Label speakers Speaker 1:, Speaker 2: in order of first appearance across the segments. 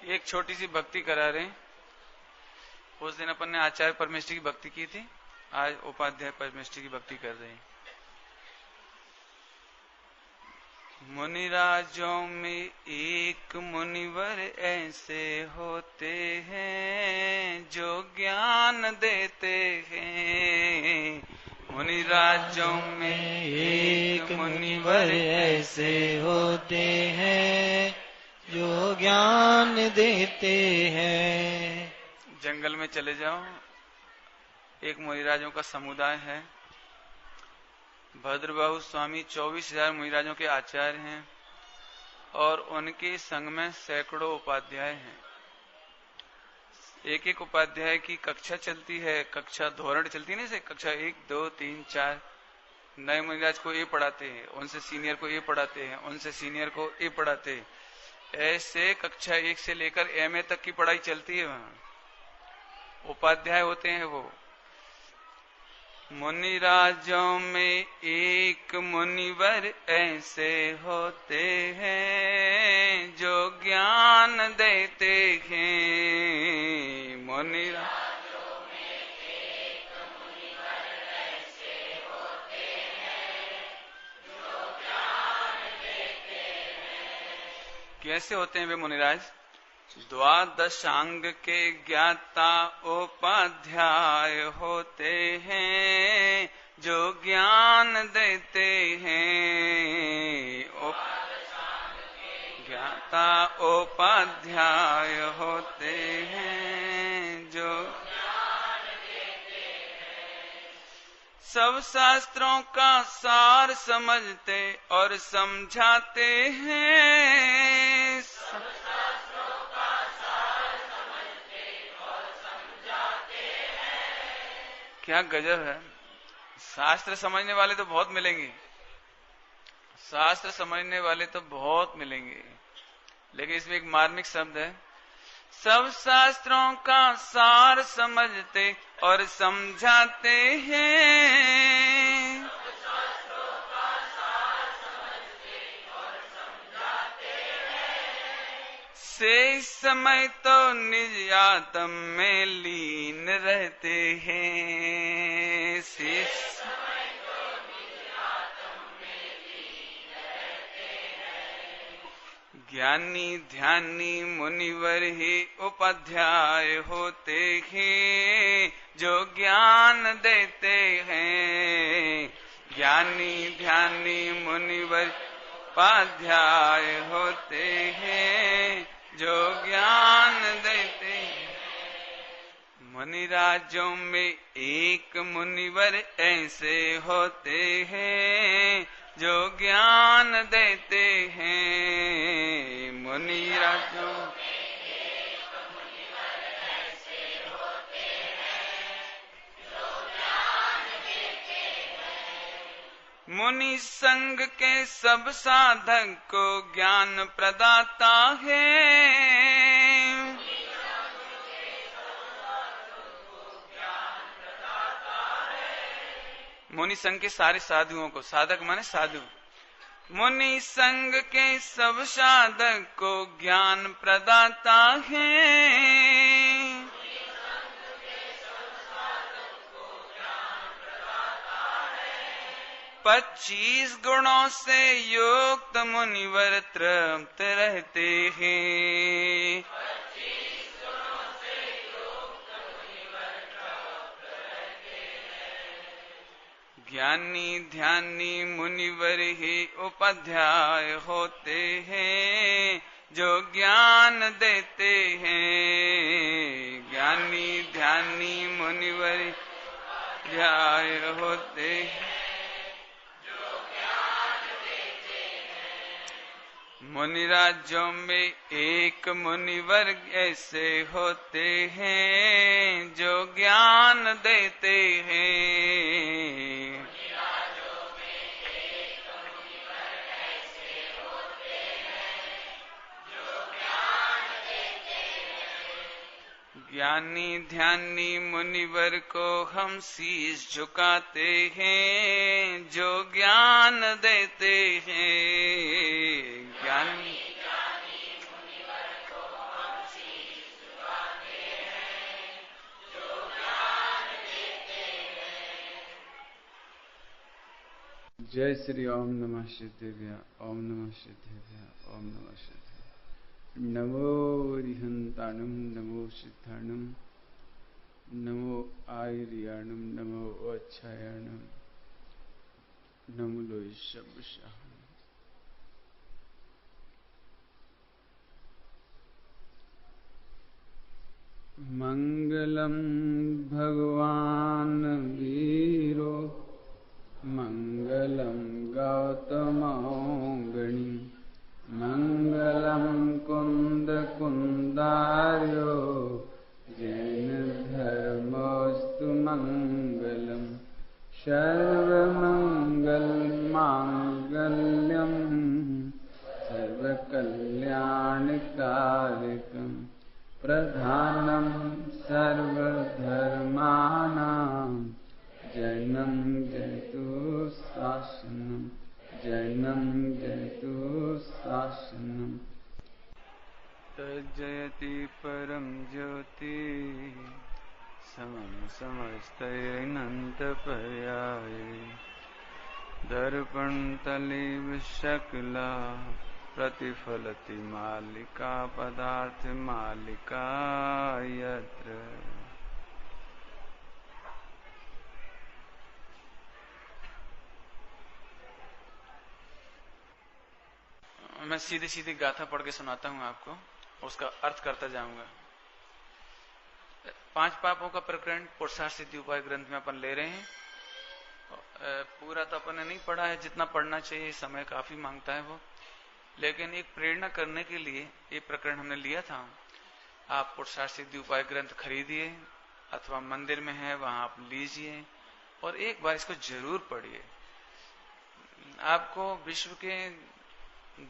Speaker 1: एक छोटी सी भक्ति करा रहे हैं। उस दिन अपन ने आचार्य परमेष्ठी की भक्ति की थी, आज उपाध्याय परमेष्ठी की भक्ति कर रहे हैं। मुनिराजों में एक मुनिवर ऐसे होते हैं जो ज्ञान देते हैं। मुनिराजों में
Speaker 2: एक मुनिवर ऐसे होते हैं जो ज्ञान देते हैं।
Speaker 1: जंगल में चले जाओ, एक मुनिराजों का समुदाय है। भद्रबाहु स्वामी 24,000 मुनिराजों के आचार्य हैं और उनके संग में सैकड़ों उपाध्याय हैं। एक एक उपाध्याय की कक्षा चलती है, कक्षा धोरण चलती है, नहीं, कक्षा 1, 2, 3, 4। नए मुनिराज को ये पढ़ाते हैं, उनसे सीनियर को ये पढ़ाते हैं, उनसे सीनियर को ये पढ़ाते हैं। ऐसे कक्षा 1 से लेकर MA तक की पढ़ाई चलती है। वहां उपाध्याय होते हैं वो। मुनिराजों में एक मुनिवर ऐसे होते हैं जो ज्ञान देते हैं। मुनिराजों में एक मुनिवर ऐसे होते हैं जो ज्ञान देते हैं। कैसे होते हैं वे मुनिराज? द्वादशांग के ज्ञाता उपाध्याय होते हैं जो ज्ञान देते हैं। ज्ञाता उपाध्याय होते हैं जो ज्ञान देते हैं। सब शास्त्रों का सार समझते और समझाते हैं। क्या गजब है। शास्त्र समझने वाले तो बहुत मिलेंगे, शास्त्र समझने वाले तो बहुत मिलेंगे, लेकिन इसमें एक मार्मिक शब्द है। सब शास्त्रों का सार समझते और समझाते हैं। से समय तो निज आत्म में लीन रहते हैं। से समय तो निज आत्म में लीन रहते हैं। ज्ञानी ध्यानी मुनिवर ही उपाध्याय होते हैं जो ज्ञान देते हैं। ज्ञानी ध्यानी मुनिवर उपाध्याय होते हैं जो ज्ञान देते हैं। मुनिराजों में एक मुनिवर ऐसे होते हैं जो ज्ञान देते हैं। मुनिराजों में एक मुनिवर ऐसे होते हैं जो ज्ञान देते हैं। मुनि संग के सब साधक को ज्ञान प्रदाता है। मुनि संग के सारे साधुओं को, साधक माने साधु, मुनि संग के सब साधक को ज्ञान प्रदाता है। 25 गुणों से युक्त मुनिवर तृप्त रहते हैं। ज्ञानी ध्यानी मुनिवर ही उपाध्याय होते हैं जो ज्ञान देते हैं। ज्ञानी ध्यानी मुनिवर उपाध्याय होते हैं जो ज्ञान देते हैं। मुनिराजों में एक मुनिवर ऐसे होते हैं जो ज्ञान देते हैं। ज्ञानी ध्यानी मुनिवर को हम शीश झुकाते हैं जो ज्ञान देते हैं। ज्ञानी ध्यानी मुनिवर को हम जय श्री ओम नमः सिद्धेभ्य ओम नमः सिद्धेभ्य ओम नमः सिद्धेभ्य। नमो रिहंताणम नमो सिद्धाणम नमो आयुर्याणम नमो अच्छायणम नमो लोहिशब्दशाहम। मंगलम भगवान वीरो मंगलम गौतमौगणी मंगलम कुंद कुंदार्यो जैन धर्मोस्तु मंगलम सर्वमंगल मांगल्यम सर्वकल्याणकारकम प्रधानम सर्वधर्माणां जैनं जयतु शासनम जैनं जयतु शासनम। तज्जयति परम ज्योति समं समस्तैरनन्तपर्याय दर्पणतले विशकला प्रतिफलति मालिका पदार्थ मालिका यत्र। मैं सीधी सीधी गाथा पढ़ के सुनाता हूं आपको, उसका अर्थ करता जाऊंगा। 5 पापों का प्रकरण पुरुषार्थ सिद्धि उपाय ग्रंथ में अपन ले रहे हैं। पूरा तो अपन ने नहीं पढ़ा है, जितना पढ़ना चाहिए समय काफी मांगता है वो, लेकिन एक प्रेरणा करने के लिए ये प्रकरण हमने लिया था। आप पुरुषार्थ सिद्धि उपाय ग्रंथ खरीदिए अथवा मंदिर में है वहां आप लीजिए और एक बार इसको जरूर पढ़िए। आपको विश्व के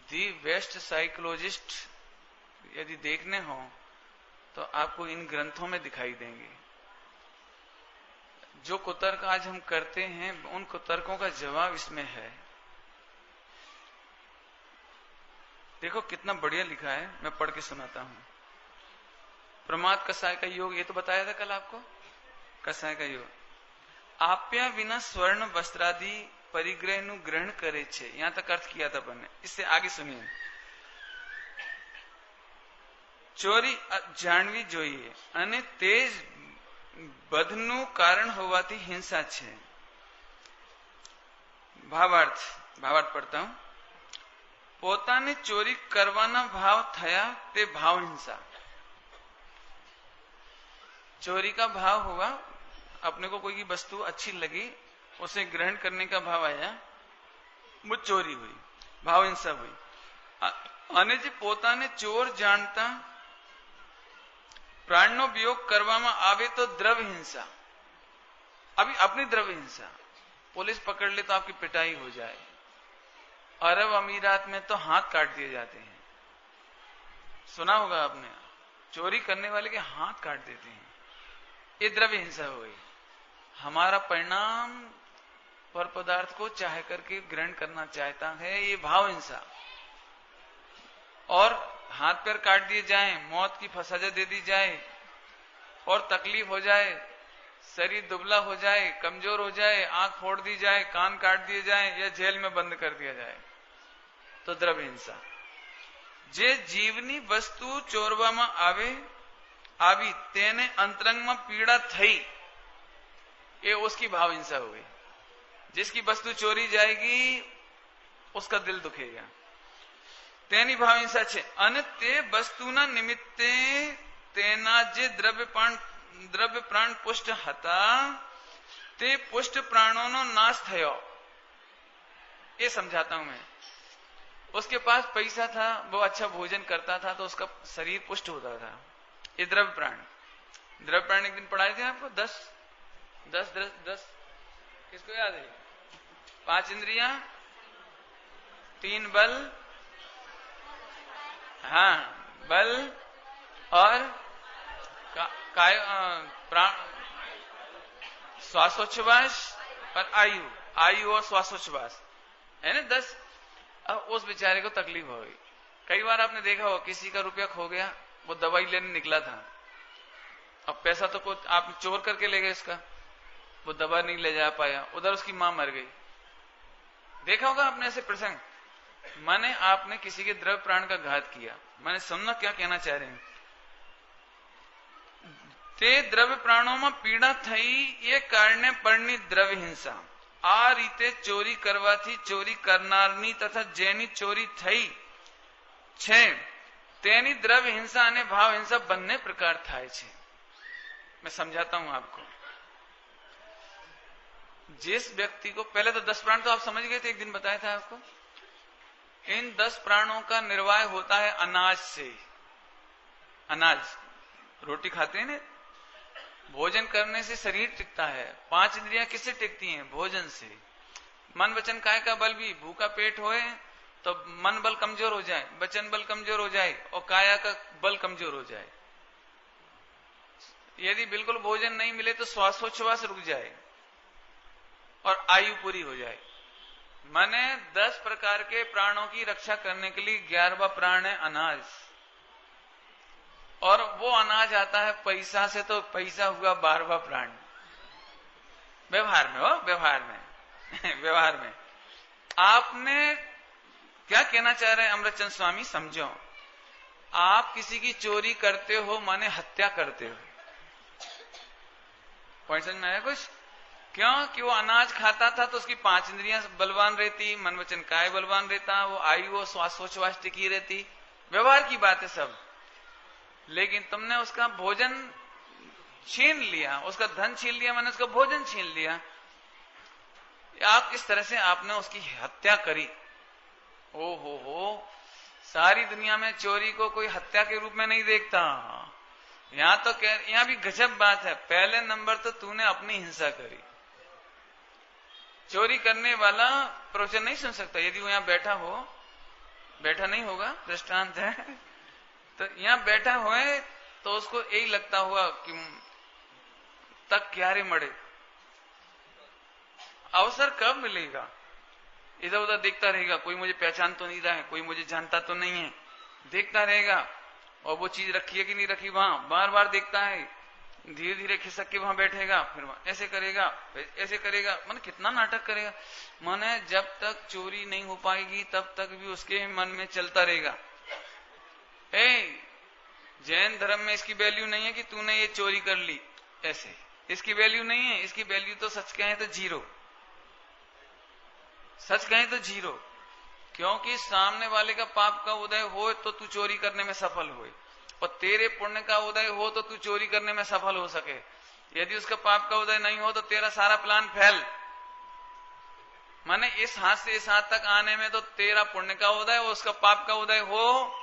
Speaker 1: दी बेस्ट साइकोलॉजिस्ट यदि देखने हो तो आपको इन ग्रंथों में दिखाई देंगे। जो कुतर्क आज हम करते हैं उन कुतर्कों का जवाब इसमें है। देखो कितना बढ़िया लिखा है, मैं पढ़ के सुनाता हूं। प्रमाद कसाय का योग, ये तो बताया था कल आपको, कसाय का योग। आप्या बिना स्वर्ण वस्त्रादि परिग्रह नु ग्रहण करे छे, यहां तक अर्थ किया था अपन ने। इससे आगे सुनिए। ચોરી જાણવી જોઈએ અને તેજ બધનું કારણ હોવાથી હિંસા છે। ભાવાર્થ પડતા હું। પોતાને ચોરી કરવાના ભાવ થયા તે ભાવ हिंसा। चोरी का भाव हुआ, अपने को कोई की वस्तु अच्छी लगी, उसे ग्रहण करने का भाव आया, वो चोरी हुई, भाव हिंसा हुई। અને જે પોતાને ચોર જાણતા प्राणनो वियोग કરવામાં આવે तो द्रव्य हिंसा। अभी अपनी द्रव्य हिंसा, पुलिस पकड़ ले तो आपकी पिटाई हो जाए। अरब अमीरात में तो हाथ काट दिए जाते हैं, सुना होगा आपने, चोरी करने वाले के हाथ काट देते हैं। ये द्रव्य हिंसा हो गई। हमारा परिणाम पर पदार्थ को चाह करके ग्रहण करना चाहता है, ये भाव हिंसा। और हाथ पैर काट दिए जाएं, मौत की सजा दे दी जाए और तकलीफ हो जाए, शरीर दुबला हो जाए, कमजोर हो जाए, आंख फोड़ दी जाए, कान काट दिए जाए या जेल में बंद कर दिया जाए, तो द्रव्य हिंसा। जे जीवनी वस्तु ચોરવામાં આવી તેને અંતરંગમાં પીડા થઈ, ये उसकी भाव हिंसा हो गई। जिसकी वस्तु चोरी जाएगी उसका दिल दुखेगा, તેની ભાવ હિંસા છે। અને તે વસ્તુના નિમિત્તે તેના જે દ્રવ્ય પ્રાણ પુષ્ટ હતા તે પુષ્ટ प्राणों नाश થયો। ये समझाता हूं मैं। उसके पास पैसा था, वो अच्छा भोजन करता था तो उसका शरीर पुष्ट होता था। ये द्रव्य प्राण एक दिन पढ़ाए थे आपको। 10 किसको याद है? 5 इंद्रियां, 3 बल, हाँ बल और श्वासोच्छ्वास और आयु और श्वासोच्छ्वास है ना 10। अब उस बेचारे को तकलीफ हो गई। कई बार आपने देखा हो किसी का रुपया खो गया, वो दवाई लेने निकला था, अब पैसा तो कुछ आप चोर करके ले गए इसका, वो दवा नहीं ले जा पाया, उधर उसकी मां मर गई। देखा होगा आपने ऐसे प्रसंग, माने आपने किसी के द्रव्य प्राण का घात किया, माने समझना क्या कहना चाह रहे हैं। ते द्रव्य प्राणों में पीड़ा थई ये कारणे पड़नी द्रव्य हिंसा। आ रीते चोरी करवाथी चोरी करनाરની तथा જેની ચોરી થઈ છે તેની દ્રવ્ય हिंसा અને भाव हिंसा બંને प्रकार થાય છે। मैं समझाता हूं आपको। जिस व्यक्ति को, पहले तो 10 प्राण तो आप समझ गए थे, एक दिन बताया था आपको। इन 10 प्राणों का निर्वाह होता है अनाज से। अनाज, रोटी खाते हैं ना, भोजन करने से शरीर टिकता है। 5 इंद्रियां किससे टिकती हैं? भोजन से। मन वचन काय का बल भी, भूखा पेट होए तो मन बल कमजोर हो जाए, वचन बल कमजोर हो जाए और काया का बल कमजोर हो जाए। यदि बिल्कुल भोजन नहीं मिले तो श्वासोच्छ्वास रुक जाए और आयु पूरी हो जाए। माने 10 प्रकार के प्राणों की रक्षा करने के लिए 11वां प्राण है अनाज। और वो अनाज आता है पैसा से, तो पैसा हुआ 12वां प्राण। व्यवहार में हो, व्यवहार में व्यवहार में आपने क्या कहना चाह रहे हैं अमृतचंद स्वामी, समझो। आप किसी की चोरी करते हो माने हत्या करते हो। पॉइंट समझ में आया कुछ? क्यों कि वो अनाज खाता था तो उसकी 5 इंद्रियां बलवान रहती, मन वचन काय बलवान रहता, वो आयु श्वासोच्छ्वास टिकी रहती। व्यवहार की बात है सब। लेकिन तुमने उसका भोजन छीन लिया, उसका धन छीन लिया, मैंने उसका भोजन छीन लिया। आप इस तरह से आपने उसकी हत्या करी। ओ हो, सारी दुनिया में चोरी को कोई हत्या के रूप में नहीं देखता। यहां तो यहां भी गजब बात है। पहले नंबर तो तूने अपनी हिंसा करी। चोरी करने वाला प्रवचन नहीं सुन सकता यदि वो यहां बैठा हो, बैठा नहीं होगा, दृष्टांत है। तो यहां बैठा हुए तो उसको यही लगता हुआ कि तक क्यारे मड़े, अवसर कब मिलेगा। इधर उधर देखता रहेगा, कोई मुझे पहचान तो नहीं रहा है, कोई मुझे जानता तो नहीं है, देखता रहेगा। और वो चीज रखी है कि नहीं रखी वहां बार बार देखता है। धीरे धीरे खिसक के वहां बैठेगा, फिर ऐसे करेगा, फिर ऐसे करेगा। मन कितना नाटक करेगा। माने जब तक चोरी नहीं हो पाएगी तब तक भी उसके मन में चलता रहेगा। जैन धर्म में इसकी वैल्यू नहीं है कि तूने ये चोरी कर ली, ऐसे इसकी वैल्यू नहीं है। इसकी वैल्यू तो सच कहें तो 0, सच कहें तो 0। क्योंकि सामने वाले का पाप का उदय हो तो तू चोरी करने में सफल हो, और तेरे पुण्य का उदय हो तो तू चोरी करने में सफल हो सके। यदि उसका पाप का उदय नहीं हो तो तेरा सारा प्लान फेल। माने इस हाथ से इस हाथ तक आने में तो तेरा पुण्य का उदय और उसका पाप का उदय हो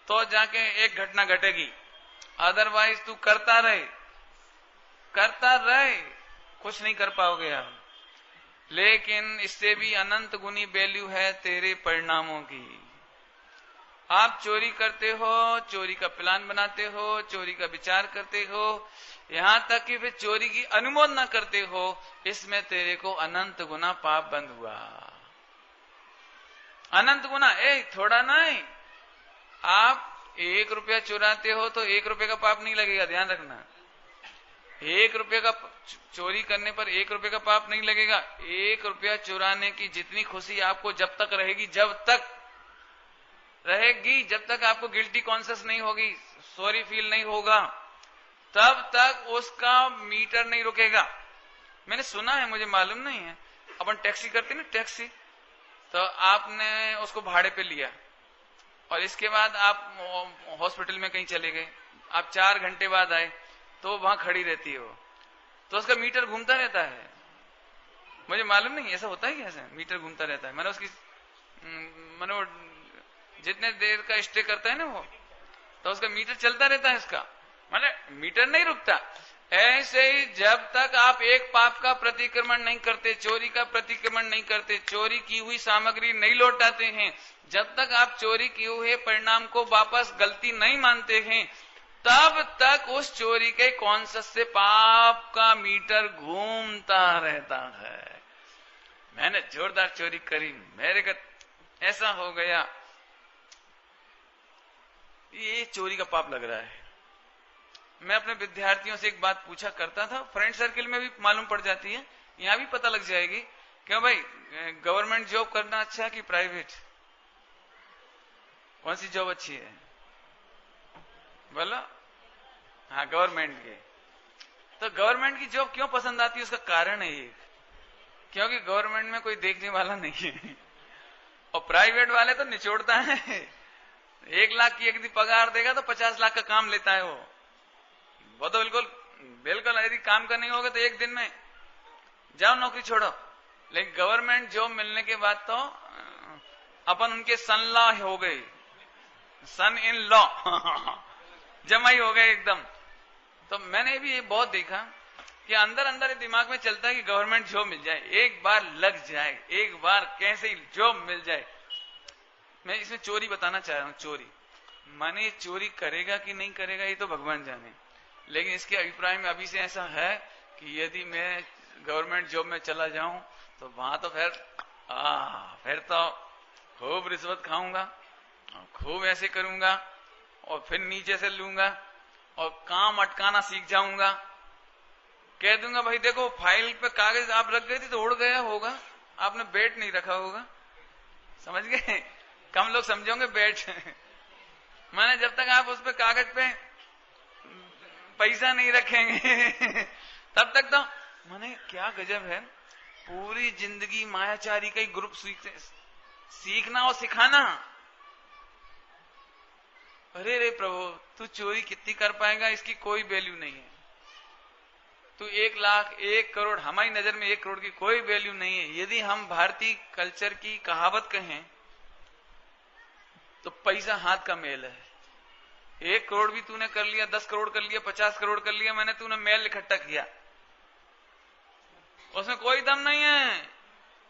Speaker 1: तो जाके एक घटना घटेगी। अदरवाइज तू करता रहे, कुछ नहीं कर पाओगे आप। लेकिन इससे भी अनंत गुनी वैल्यू है तेरे परिणामों की। आप चोरी करते हो, चोरी का प्लान बनाते हो, चोरी का विचार करते हो, यहां तक कि फिर चोरी की अनुमोदना करते हो, इसमें तेरे को अनंत गुना पाप बंद हुआ। अनंत गुना, थोड़ा नहीं। आप 1 रुपया चुराते हो तो 1 रुपये का पाप नहीं लगेगा, ध्यान रखना। 1 रुपये का चोरी करने पर 1 रुपये का पाप नहीं लगेगा। 1 रुपया चुराने की जितनी खुशी आपको जब तक रहेगी, जब तक आपको गिल्टी कॉन्शियस नहीं होगी, सॉरी फील नहीं होगा, तब तक उसका मीटर नहीं रुकेगा। मैंने सुना है, मुझे मालूम नहीं है। अपन टैक्सी करते ना, टैक्सी, तो आपने उसको भाड़े पे लिया और इसके बाद आप हॉस्पिटल में कहीं चले गए, आप 4 घंटे बाद आए तो वहां खड़ी रहती है वो, तो उसका मीटर घूमता रहता है। मुझे मालूम नहीं ऐसा होता है कि ऐसा मीटर घूमता रहता है। मैंने वो जितने देर का स्टे करता है ना वो, तो उसका मीटर चलता रहता है इसका, माने मीटर नहीं रुकता। ऐसे ही जब तक आप एक पाप का प्रतिक्रमण नहीं करते, चोरी का प्रतिक्रमण नहीं करते, चोरी की हुई सामग्री नहीं लौटाते हैं, जब तक आप चोरी किए हुए परिणाम को वापस गलती नहीं मानते हैं, तब तक उस चोरी के कॉन्शियस से पाप का मीटर घूमता रहता है। मैंने जोरदार चोरी करी, मेरे का ऐसा हो गया, ये चोरी का पाप लग रहा है। मैं अपने विद्यार्थियों से एक बात पूछा करता था, फ्रेंड सर्किल में भी मालूम पड़ जाती है, यहां भी पता लग जाएगी क्यों भाई, गवर्नमेंट जॉब करना अच्छा है कि प्राइवेट? कौन सी जॉब अच्छी है बोलो? हाँ, गवर्नमेंट की। तो गवर्नमेंट की जॉब क्यों पसंद आती है? उसका कारण है ये, क्योंकि गवर्नमेंट में कोई देखने वाला नहीं है, और प्राइवेट वाले तो निचोड़ता है। 1 लाख की यदि पगार देगा तो 50 लाख का काम लेता है वो तो बिल्कुल बिल्कुल, यदि काम करने होगा तो एक दिन में जाओ नौकरी छोड़ो। लेकिन गवर्नमेंट जॉब मिलने के बाद तो अपन उनके सन लॉ हो गए, सन इन लॉ जमाई हो गए एकदम। तो मैंने भी ये बहुत देखा कि अंदर अंदर दिमाग में चलता है कि गवर्नमेंट जॉब मिल जाए, एक बार लग जाए, एक बार कैसे ही जॉब मिल जाए। मैं इसमें चोरी बताना चाह रहा हूं, चोरी माने चोरी करेगा कि नहीं करेगा ये तो भगवान जाने, लेकिन इसके अभिप्राय में अभी से ऐसा है कि यदि मैं गवर्नमेंट जॉब में चला जाऊं तो वहां तो फिर तो खूब रिश्वत खाऊंगा, खूब ऐसे करूंगा, और फिर नीचे से लूंगा और काम अटकाना सीख जाऊंगा। कह दूंगा भाई देखो फाइल पे कागज आप रख गए थे तो उड़ गया होगा, आपने बेट नहीं रखा होगा, समझ गए? कम लोग समझोगे बेट माने जब तक आप उस पे कागज पे पैसा नहीं रखेंगे तब तक तो। माने क्या गजब है, पूरी जिंदगी मायाचारी का ही ग्रुप सीखना और सिखाना। अरे रे प्रभु, तू चोरी कितनी कर पाएगा इसकी कोई वैल्यू नहीं है। तू 1 लाख 1 करोड़, हमारी नजर में 1 करोड़ की कोई वैल्यू नहीं है। यदि हम भारतीय कल्चर की कहावत कहें तो पैसा हाथ का मेल है। 1 करोड़ भी तूने कर लिया, 10 करोड़ कर लिया, 50 करोड़ कर लिया, मैंने तूने मेल इकट्ठा किया, उसमें कोई दम नहीं है,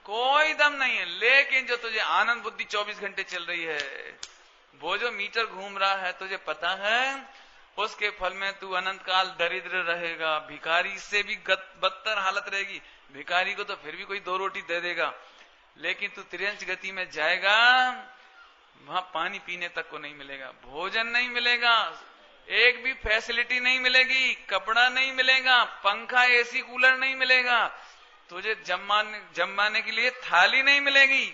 Speaker 1: कोई दम नहीं है। लेकिन जो तुझे आनंद बुद्धि 24 घंटे चल रही है, वो जो मीटर घूम रहा है, तुझे पता है उसके फल में तू अनंत काल दरिद्र रहेगा, भिखारी से भी बदतर हालत रहेगी। भिखारी को तो फिर भी कोई 2 रोटी दे देगा, लेकिन तू त्रियंश गति में जाएगा, वहां पानी पीने तक को नहीं मिलेगा, भोजन नहीं मिलेगा, एक भी फैसिलिटी नहीं मिलेगी, कपड़ा नहीं मिलेगा, पंखा एसी कूलर नहीं मिलेगा, तुझे जमाने के लिए थाली नहीं मिलेगी,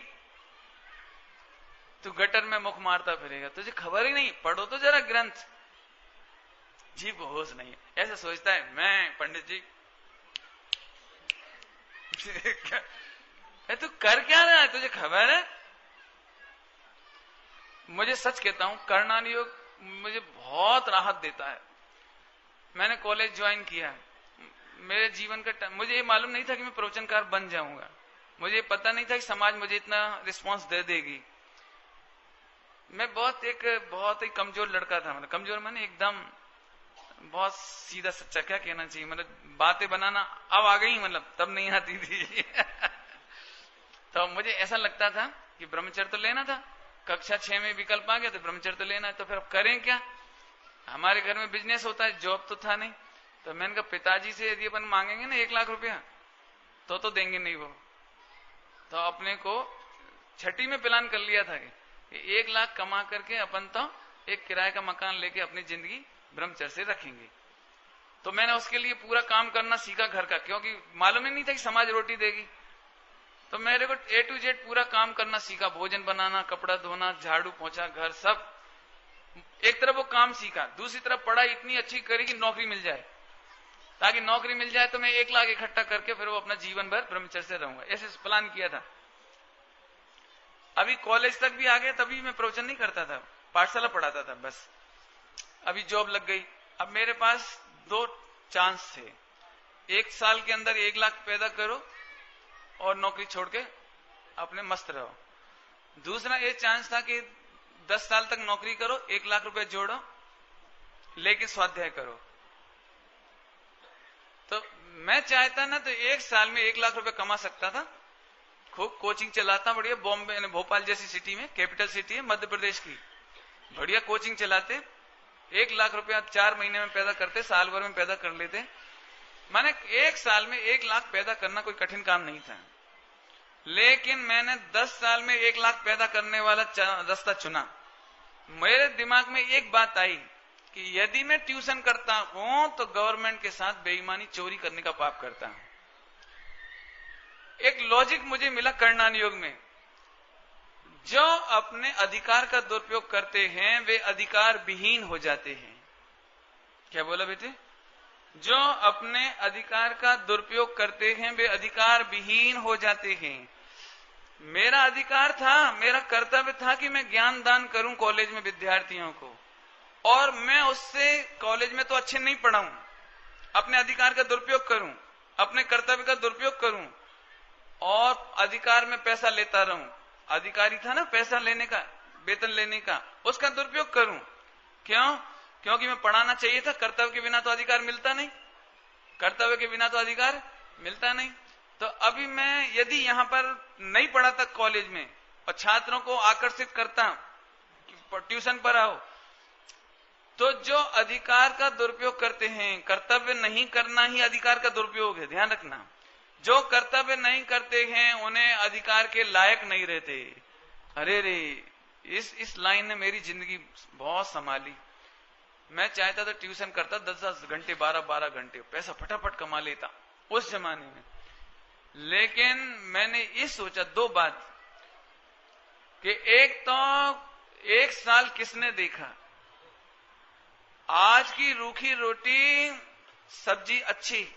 Speaker 1: तू गटर में मुख मारता फिरेगा, तुझे खबर ही नहीं। पढ़ो तो जरा ग्रंथ, जीव को होश नहीं है, ऐसा सोचता है मैं पंडित जी तू कर क्या रहा है, तुझे खबर है? मुझे सच कहता हूं, करणान योग मुझे बहुत राहत देता है। मैंने कॉलेज ज्वाइन किया, मेरे जीवन का मुझे ये मालूम नहीं था कि मैं प्रवचनकार बन जाऊंगा, मुझे पता नहीं था कि समाज मुझे इतना रिस्पांस दे देगी। मैं बहुत ही कमजोर लड़का था, मतलब कमजोर मैंने एकदम बहुत सीधा सच्चा, क्या कहना चाहिए, मतलब बातें बनाना अब आ गई, मतलब तब नहीं आती थी तो मुझे ऐसा लगता था कि ब्रह्मचर्य तो लेना था, कक्षा 6 में विकल्प आ गया तो ब्रह्मचर्य तो लेना है, तो फिर अब करें क्या? हमारे घर में बिजनेस होता है, जॉब तो था नहीं। तो मैंने कहा पिताजी से यदि अपन मांगेंगे ना 1 लाख रुपया तो देंगे नहीं वो, तो अपने को छठी में प्लान कर लिया था कि 1 लाख कमा करके अपन तो एक किराए का मकान लेके अपनी जिंदगी ब्रह्मचर्य से रखेंगे। तो मैंने उसके लिए पूरा काम करना सीखा घर का, क्योंकि मालूम ही नहीं था कि समाज रोटी देगी। तो मेरे को A to Z पूरा काम करना सीखा, भोजन बनाना, कपड़ा धोना, झाड़ू पोंछा, घर सब। एक तरफ वो काम सीखा, दूसरी तरफ पढ़ाई इतनी अच्छी करी कि नौकरी मिल जाए, ताकि नौकरी मिल जाए तो मैं 1 लाख इकट्ठा करके फिर वो अपना जीवन भर ब्रह्मचर्य से रहूंगा, ऐसे प्लान किया था। अभी कॉलेज तक भी आ गए, तभी मैं प्रवचन नहीं करता था, पाठशाला पढ़ाता था बस। अभी जॉब लग गई, अब मेरे पास 2 चांस थे, 1 साल के अंदर 1 लाख पैदा करो और नौकरी छोड़ के अपने मस्त रहो। दूसरा ये चांस था कि 10 साल तक नौकरी करो, 1 लाख रुपए जोड़ो, लेकिन स्वाध्याय करो। तो मैं चाहता ना तो 1 साल में 1 लाख रुपए कमा सकता था, खूब कोचिंग चलाता बढ़िया, बॉम्बे भोपाल जैसी सिटी में, कैपिटल सिटी है मध्य प्रदेश की, बढ़िया कोचिंग चलाते, 1 लाख रुपया 4 महीने में पैदा करते, साल भर में पैदा कर लेते। माने 1 साल में 1 लाख पैदा करना कोई कठिन काम नहीं था, लेकिन मैंने 10 साल में 1 लाख पैदा करने वाला रास्ता चुना। मेरे दिमाग में एक बात आई कि यदि मैं ट्यूशन करता हूं तो गवर्नमेंट के साथ बेईमानी चोरी करने का पाप करता हूं। एक लॉजिक मुझे मिला करणान योग में, जो अपने अधिकार का दुरुपयोग करते हैं वे अधिकार विहीन हो जाते हैं। क्या बोला बेटे? जो अपने अधिकार का दुरुपयोग करते हैं वे अधिकार विहीन हो जाते हैं। मेरा अधिकार था, मेरा कर्तव्य था कि मैं ज्ञान दान करूं कॉलेज में विद्यार्थियों को, और मैं उससे कॉलेज में तो अच्छे नहीं पढ़ाऊं, अपने अधिकार का दुरुपयोग करूं, अपने कर्तव्य का दुरुपयोग करूं और अधिकार में पैसा लेता रहूं। अधिकारी था ना पैसा लेने का, वेतन लेने का, उसका दुरुपयोग करूं। क्यों? क्योंकि मैं पढ़ाना चाहिए था। कर्तव्य के बिना तो अधिकार मिलता नहीं, कर्तव्य के बिना तो अधिकार मिलता नहीं। तो अभी मैं यदि यहां पर नहीं पढ़ाता कॉलेज में और छात्रों को आकर्षित करता ट्यूशन पर आओ, तो जो अधिकार का दुरुपयोग करते हैं, कर्तव्य नहीं करना ही अधिकार का दुरुपयोग है, ध्यान रखना। जो कर्तव्य नहीं करते हैं उन्हें अधिकार के लायक नहीं रहते। अरे रे, इस लाइन ने मेरी जिंदगी बहुत संभाली। मैं चाहता तो ट्यूशन करता 10-10 घंटे, 12-12 घंटे, पैसा फटाफट कमा लेता उस जमाने में। लेकिन मैंने ये सोचा दो बात, कि एक तो एक साल किसने देखा, आज की रूखी रोटी सब्जी अच्छी,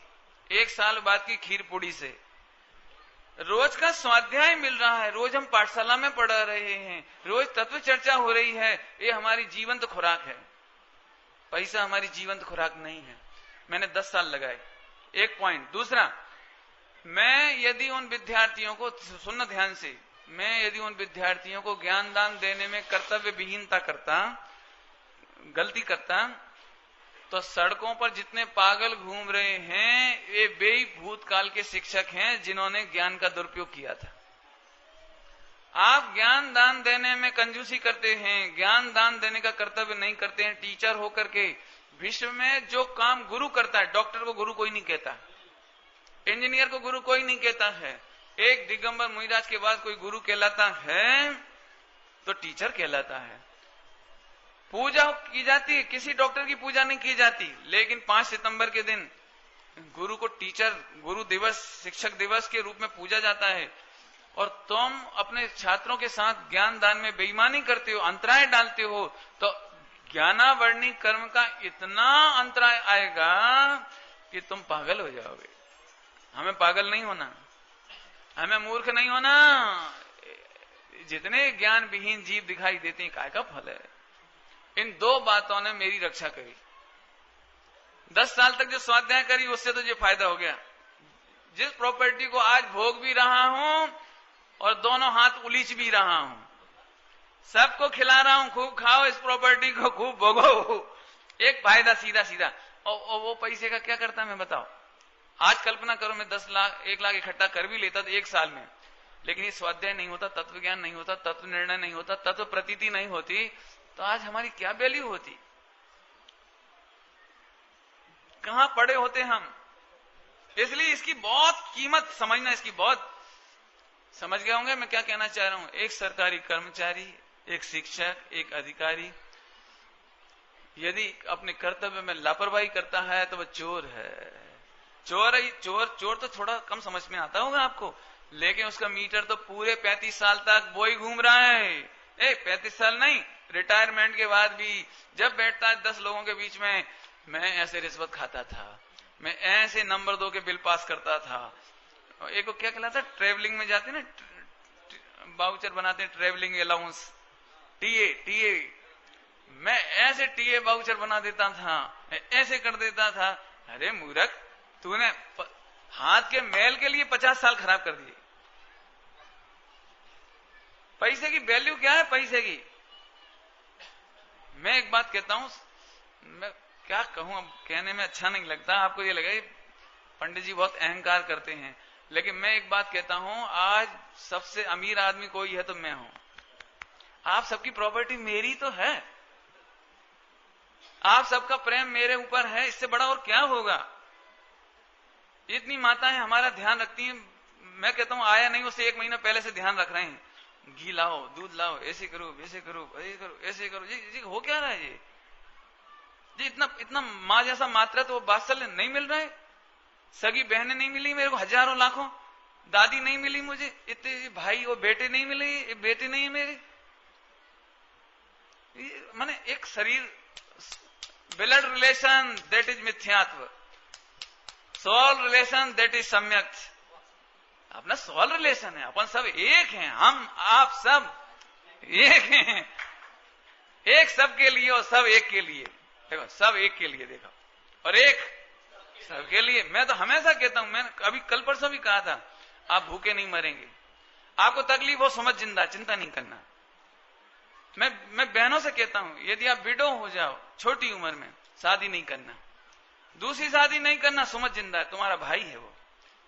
Speaker 1: एक साल बाद की खीर पूड़ी से रोज का स्वाध्याय मिल रहा है, रोज हम पाठशाला में पढ़ रहे हैं, रोज तत्व चर्चा हो रही है, ये हमारी जीवंत खुराक है। पैसा हमारी जीवंत खुराक नहीं है। मैंने 10 साल लगाए, एक पॉइंट। दूसरा, मैं यदि उन विद्यार्थियों को, सुनना ध्यान से, मैं यदि उन विद्यार्थियों को ज्ञान दान देने में कर्तव्य विहीनता करता, गलती करता, तो सड़कों पर जितने पागल घूम रहे हैं वे वे भूतकाल के शिक्षक हैं जिन्होंने ज्ञान का दुरुपयोग किया था। आप ज्ञान दान देने में कंजूसी करते हैं, ज्ञान दान देने का कर्तव्य नहीं करते हैं। टीचर होकर के विश्व में जो काम गुरु करता है, डॉक्टर को गुरु कोई नहीं कहता, इंजीनियर को गुरु कोई नहीं कहता है। एक दिगंबर मुनिराज के बाद कोई गुरु कहलाता है तो टीचर कहलाता है। पूजा की जाती है, किसी डॉक्टर की पूजा नहीं की जाती, लेकिन 5 सितंबर के दिन गुरु को टीचर, गुरु दिवस, शिक्षक दिवस के रूप में पूजा जाता है। और तुम अपने छात्रों के साथ ज्ञान दान में बेईमानी करते हो, अंतराय डालते हो, तो ज्ञानावर्णी कर्म का इतना अंतराय आएगा कि तुम पागल हो जाओगे। हमें पागल नहीं होना, हमें मूर्ख नहीं होना। जितने ज्ञान विहीन जीव दिखाई देते हैं, काय का फल है। इन दो बातों ने मेरी रक्षा करी। 10 साल तक जो स्वाध्याय करी उससे तो ये फायदा हो गया, जिस प्रॉपर्टी को आज भोग भी रहा हूं और दोनों हाथ उलीच भी रहा हूं, सबको खिला रहा हूं, खूब खाओ इस प्रॉपर्टी को, खूब भोगो। एक फायदा सीधा सीधा। और वो पैसे का क्या करता मैं बताओ। आज कल्पना करो मैं 10 लाख 1 लाख इकट्ठा कर भी लेता तो 1 साल में, लेकिन ये स्वाध्याय नहीं होता, तत्व ज्ञान नहीं होता, तत्व निर्णय नहीं होता, तत्व प्रतीति नहीं होती, तो आज हमारी क्या वैल्यू होती, कहां पड़े होते हम। इसलिए इसकी बहुत कीमत समझना, इसकी बहुत समझ गए होंगे मैं क्या कहना चाह रहा हूं। एक सरकारी कर्मचारी, एक शिक्षक, एक अधिकारी यदि अपने कर्तव्य में लापरवाही करता है तो वह चोर है। चोर तो थोड़ा कम समझ में आता होगा आपको, लेकिन उसका मीटर तो पूरे 35 साल तक वो ही घूम रहा है। 35 साल नहीं, रिटायरमेंट के बाद भी जब बैठता है 10 लोगों के बीच में, मैं ऐसे रिश्वत खाता था, मैं ऐसे नंबर 2 के बिल पास करता था। एक को क्या कहलाता है, ट्रेवलिंग में जाते ना, बाउचर बनाते हैं, ट्रेवलिंग अलाउंस, टीए। मैं ऐसे टीए बाउचर बना देता था, मैं ऐसे कर देता था। अरे मूर्ख, तूने हाथ के मैल के लिए 50 साल खराब कर दिए। पैसे की वैल्यू क्या है, पैसे की। मैं एक बात कहता हूं, मैं क्या कहूं, अब कहने में अच्छा नहीं लगता, आपको ये लगे पंडित जी बहुत अहंकार करते हैं, लेकिन मैं एक बात कहता हूं, आज सबसे अमीर आदमी कोई है तो मैं हूं। आप सबकी प्रॉपर्टी मेरी तो है, आप सबका प्रेम मेरे ऊपर है, इससे बड़ा और क्या होगा। इतनी माताएं हमारा ध्यान रखती हैं, मैं कहता हूं आया नहीं उससे 1 महीना पहले से ध्यान रख रहे हैं, घी लाओ, दूध लाओ, ऐसे करो, ऐसे करो, ऐसे करो, ऐसे करो। जी हो क्या रहा है जी इतना माँ जैसा मात्रा तो वात्सल्य नहीं मिल रहा है। सगी बहनें नहीं मिली मेरे को, हजारों लाखों, दादी नहीं मिली मुझे, इतने भाई और बेटे नहीं मिले, ये बेटे नहीं है मेरे। माने एक शरीर, ब्लड रिलेशन दैट इज मिथ्यात्व, सोल रिलेशन दैट इज सम्यक। अपना सोल रिलेशन है, अपन सब एक हैं, हम आप सब एक हैं, एक सब के लिए और सब एक के लिए। देखो सब एक के लिए देखो, और एक सबके लिए। मैं तो हमेशा कहता हूं, मैंने अभी कल परसों भी कहा था, आप भूखे नहीं मरेंगे, आपको तकलीफ हो समझ जिंदा, चिंता नहीं करना। मैं बहनों से कहता हूं, यदि आप विडो हो जाओ छोटी उम्र में, शादी नहीं करना, दूसरी शादी नहीं करना, समझ जिंदा, तुम्हारा भाई है वो।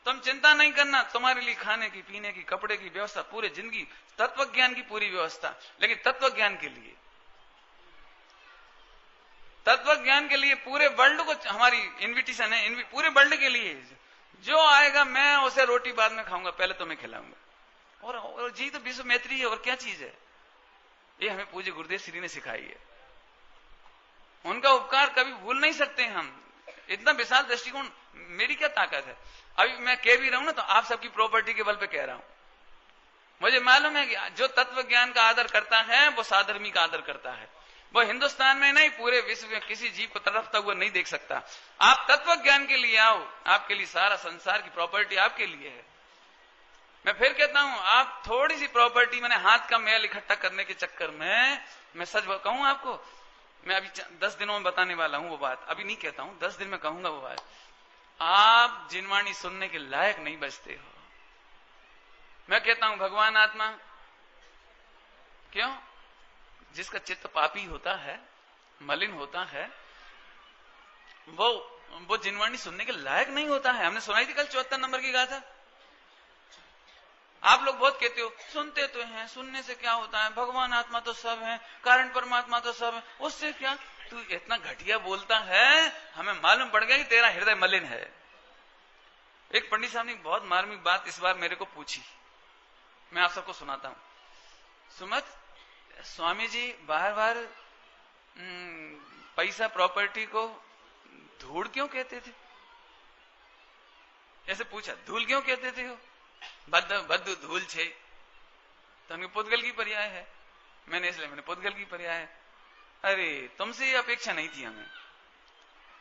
Speaker 1: तुम चिंता नहीं करना, तुम्हारे लिए खाने की, पीने की, कपड़े की व्यवस्था, पूरे जिंदगी तत्व ज्ञान की पूरी व्यवस्था। लेकिन तत्व ज्ञान के लिए, तत्व ज्ञान के लिए पूरे वर्ल्ड को हमारी इन्विटेशन है, पूरे वर्ल्ड के लिए। जो आएगा मैं उसे रोटी बाद में खाऊंगा, पहले तो मैं खिलाऊंगा। और जी तो विश्व मैत्री है, और क्या चीज है ये, हमें पूज्य गुरुदेव श्री ने सिखाई है। उनका उपकार कभी भूल नहीं सकते हम। इतना विशाल दृष्टिकोण, मेरी क्या ताकत है। अभी मैं कह भी रहा हूं ना, तो आप सबकी प्रॉपर्टी के बल पे कह रहा हूं। मुझे मालूम है कि जो तत्व ज्ञान का आदर करता है वो साधर्मी का आदर करता है। वो हिंदुस्तान में नहीं, पूरे विश्व में किसी जीव को तरफता हुआ नहीं देख सकता। आप तत्व ज्ञान के लिए आओ, आपके लिए सारा संसार की प्रॉपर्टी आपके लिए है। मैं फिर कहता हूं, आप थोड़ी सी प्रॉपर्टी, मैंने हाथ का मैल इकट्ठा करने के चक्कर में, मैं सच कहूं आपको, मैं अभी 10 दिनों में बताने वाला हूं वो बात, अभी नहीं कहता हूं, 10 दिन में कहूंगा वो बात। आप जिनवाणी सुनने के लायक नहीं बचते हो। मैं कहता हूं भगवान आत्मा, क्यों? जिसका चित्त पापी होता है, मलिन होता है, वो जिनवाणी सुनने के लायक नहीं होता है। हमने सुनाई थी कल 74 नंबर की गाथा। आप लोग बहुत कहते हो, सुनते तो हैं, सुनने से क्या होता है, भगवान आत्मा तो सब है, कारण परमात्मा तो सब है, उससे क्या? तू इतना घटिया बोलता है, हमें मालूम पड़ गया कि तेरा हृदय मलिन है। एक पंडित साहब ने बहुत मार्मिक बात इस बार मेरे को पूछी, मैं आप सबको सुनाता हूं। सुमत, स्वामी जी बार बार पैसा प्रॉपर्टी को धूल क्यों कहते थे? ऐसे पूछा, धूल क्यों कहते थे हो? बद्ध धूल छे, तो हमने पुद्गल की पर्याय है। मैंने पुद्गल की पर्याय है। अरे तुमसे ये अपेक्षा नहीं थी हमें।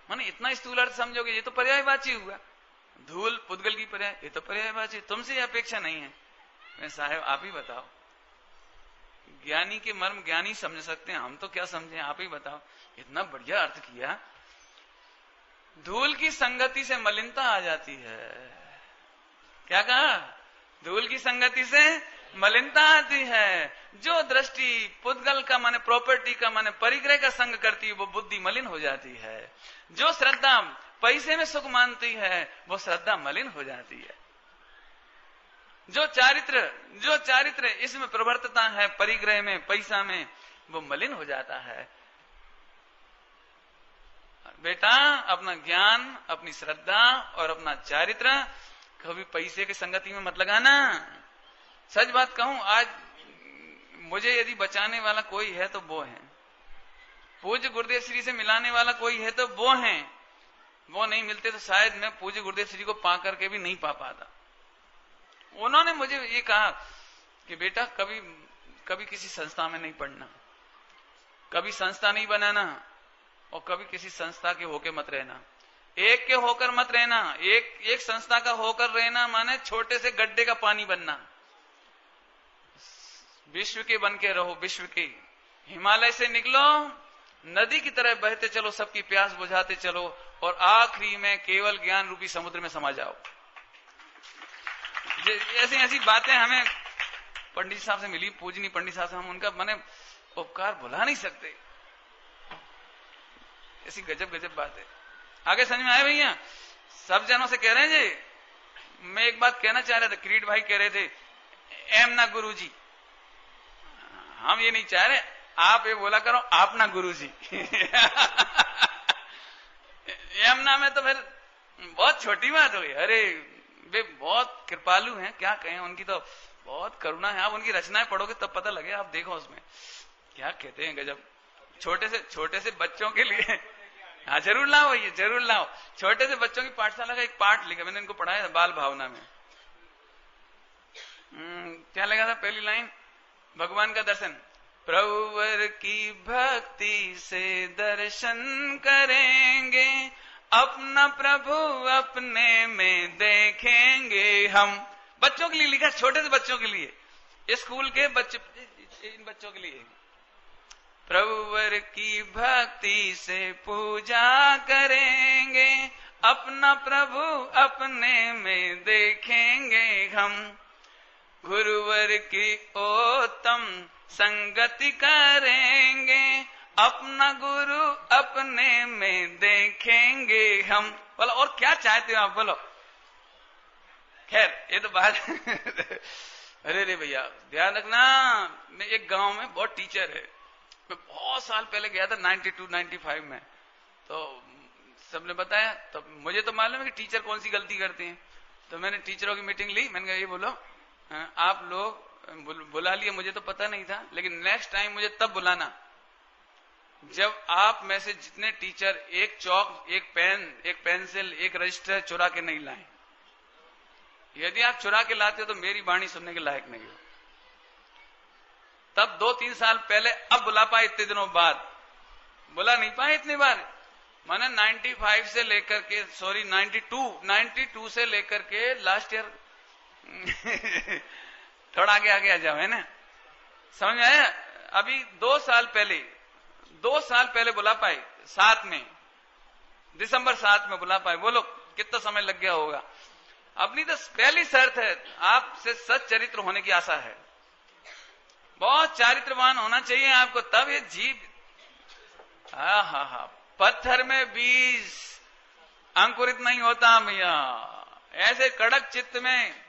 Speaker 1: माने इतना स्थूल अर्थ समझोगे, ये तो पर्यायवाची हुआ। धूल पुद्गल की पर्याय, ये तो पर्यायवाची, तुमसे ये अपेक्षा नहीं है। मैं साहब आप ही बताओ, ज्ञानी के मर्म ज्ञानी समझ सकते हैं, हम तो क्या समझे, आप ही बताओ। इतना बढ़िया अर्थ किया, धूल की संगति से मलिनता आ जाती है। क्या कहा? धूल की संगति से मलिनता आती है। जो दृष्टि पुद्गल का माने प्रॉपर्टी का माने परिग्रह का संग करती है, वो बुद्धि मलिन हो जाती है। जो श्रद्धा पैसे में सुख मानती है, वो श्रद्धा मलिन हो जाती है। जो चारित्र इसमें प्रवर्तता है, परिग्रह में, पैसा में, वो मलिन हो जाता है। बेटा अपना ज्ञान, अपनी श्रद्धा और अपना चारित्र कभी पैसे की संगति में मत लगाना। सच बात कहूं, आज मुझे यदि बचाने वाला कोई है तो वो है, पूज्य गुरुदेव श्री से मिलाने वाला कोई है तो वो है। वो नहीं मिलते तो शायद मैं पूज्य गुरुदेव श्री को पा करके भी नहीं पा पाता। उन्होंने मुझे ये कहा कि बेटा कभी किसी संस्था में नहीं पढ़ना, कभी संस्था नहीं बनाना, और कभी किसी संस्था के होके मत रहना, एक के होकर मत रहना। एक संस्था का होकर रहना माने छोटे से गड्ढे का पानी बनना। विश्व के बन के रहो, विश्व के। हिमालय से निकलो, नदी की तरह बहते चलो, सबकी प्यास बुझाते चलो, और आखिरी में केवल ज्ञान रूपी समुद्र में समा जाओ। ऐसी बातें हमें पंडित साहब से मिली, पूजनी पंडित साहब से, हम उनका माने उपकार भुला नहीं सकते। ऐसी गजब बात है। आगे समझ में आए भैया? सब जनों से कह रहे हैं जी। मैं एक बात कहना चाह रहा था, किरीट भाई कह रहे थे एम ना गुरु जी। हम ये नहीं चाह रहे, आप ये बोला करो आप ना गुरु जी। एम ना में तो फिर बहुत छोटी बात हुई। अरे वे बहुत कृपालु हैं, क्या कहें, उनकी तो बहुत करुणा है। आप उनकी रचनाएं पढ़ोगे तब पता लगे, आप देखो उसमें क्या कहते हैं, गजब। छोटे से बच्चों के लिए, हाँ जरूर लाओ, ये जरूर लाओ। छोटे से बच्चों की पाठशाला का एक पाठ लिखा, मैंने इनको पढ़ाया बाल भावना में। क्या लगा था पहली लाइन? भगवान का दर्शन, प्रभुवर की भक्ति से दर्शन करेंगे, अपना प्रभु अपने में देखेंगे हम। बच्चों के लिए लिखा, छोटे से बच्चों के लिए, स्कूल के बच्चे, इन बच्चों के लिए। प्रभुवर की भक्ति से पूजा करेंगे, अपना प्रभु अपने में देखेंगे हम। गुरुवर की उत्तम संगति करेंगे, अपना गुरु अपने में देखेंगे हम। बोलो और क्या चाहते हो आप, बोलो। खैर ये तो बात अरे रे भैया ध्यान रखना, मैं एक गांव में बहुत टीचर है, मैं बहुत साल पहले गया था 92-95 में, तो सबने बताया, तो मुझे तो मालूम है कि टीचर कौन सी गलती करते हैं। तो मैंने टीचरों की मीटिंग ली, मैंने कहा ये बोलो, आप लोग बुला लिए, मुझे तो पता नहीं था, लेकिन नेक्स्ट टाइम मुझे तब बुलाना जब आप में से जितने टीचर एक चौक, एक पेन, एक पेंसिल, एक रजिस्टर चुरा के नहीं लाए। यदि आप चुरा के लाते हो तो मेरी वाणी सुनने के लायक नहीं हो। तब 2-3 साल पहले, अब बुला पाए इतने दिनों बाद, बुला नहीं पाए इतनी बार। मैंने 95 से लेकर के, सॉरी 92 से लेकर के लास्ट ईयर थोड़ा आगे आ जाओ, है ना, समझ में आया? अभी 2 साल पहले बुला पाए, 7 में, दिसंबर 7 में बुला पाए। बोलो कितना समय लग गया होगा। अपनी तो पहली शर्त है, आपसे सच चरित्र होने की आशा है, बहुत चारित्रवान होना चाहिए आपको, तब ये जीव, हा, पत्थर में बीज अंकुरित नहीं होता भैया। ऐसे कड़क चित्त में,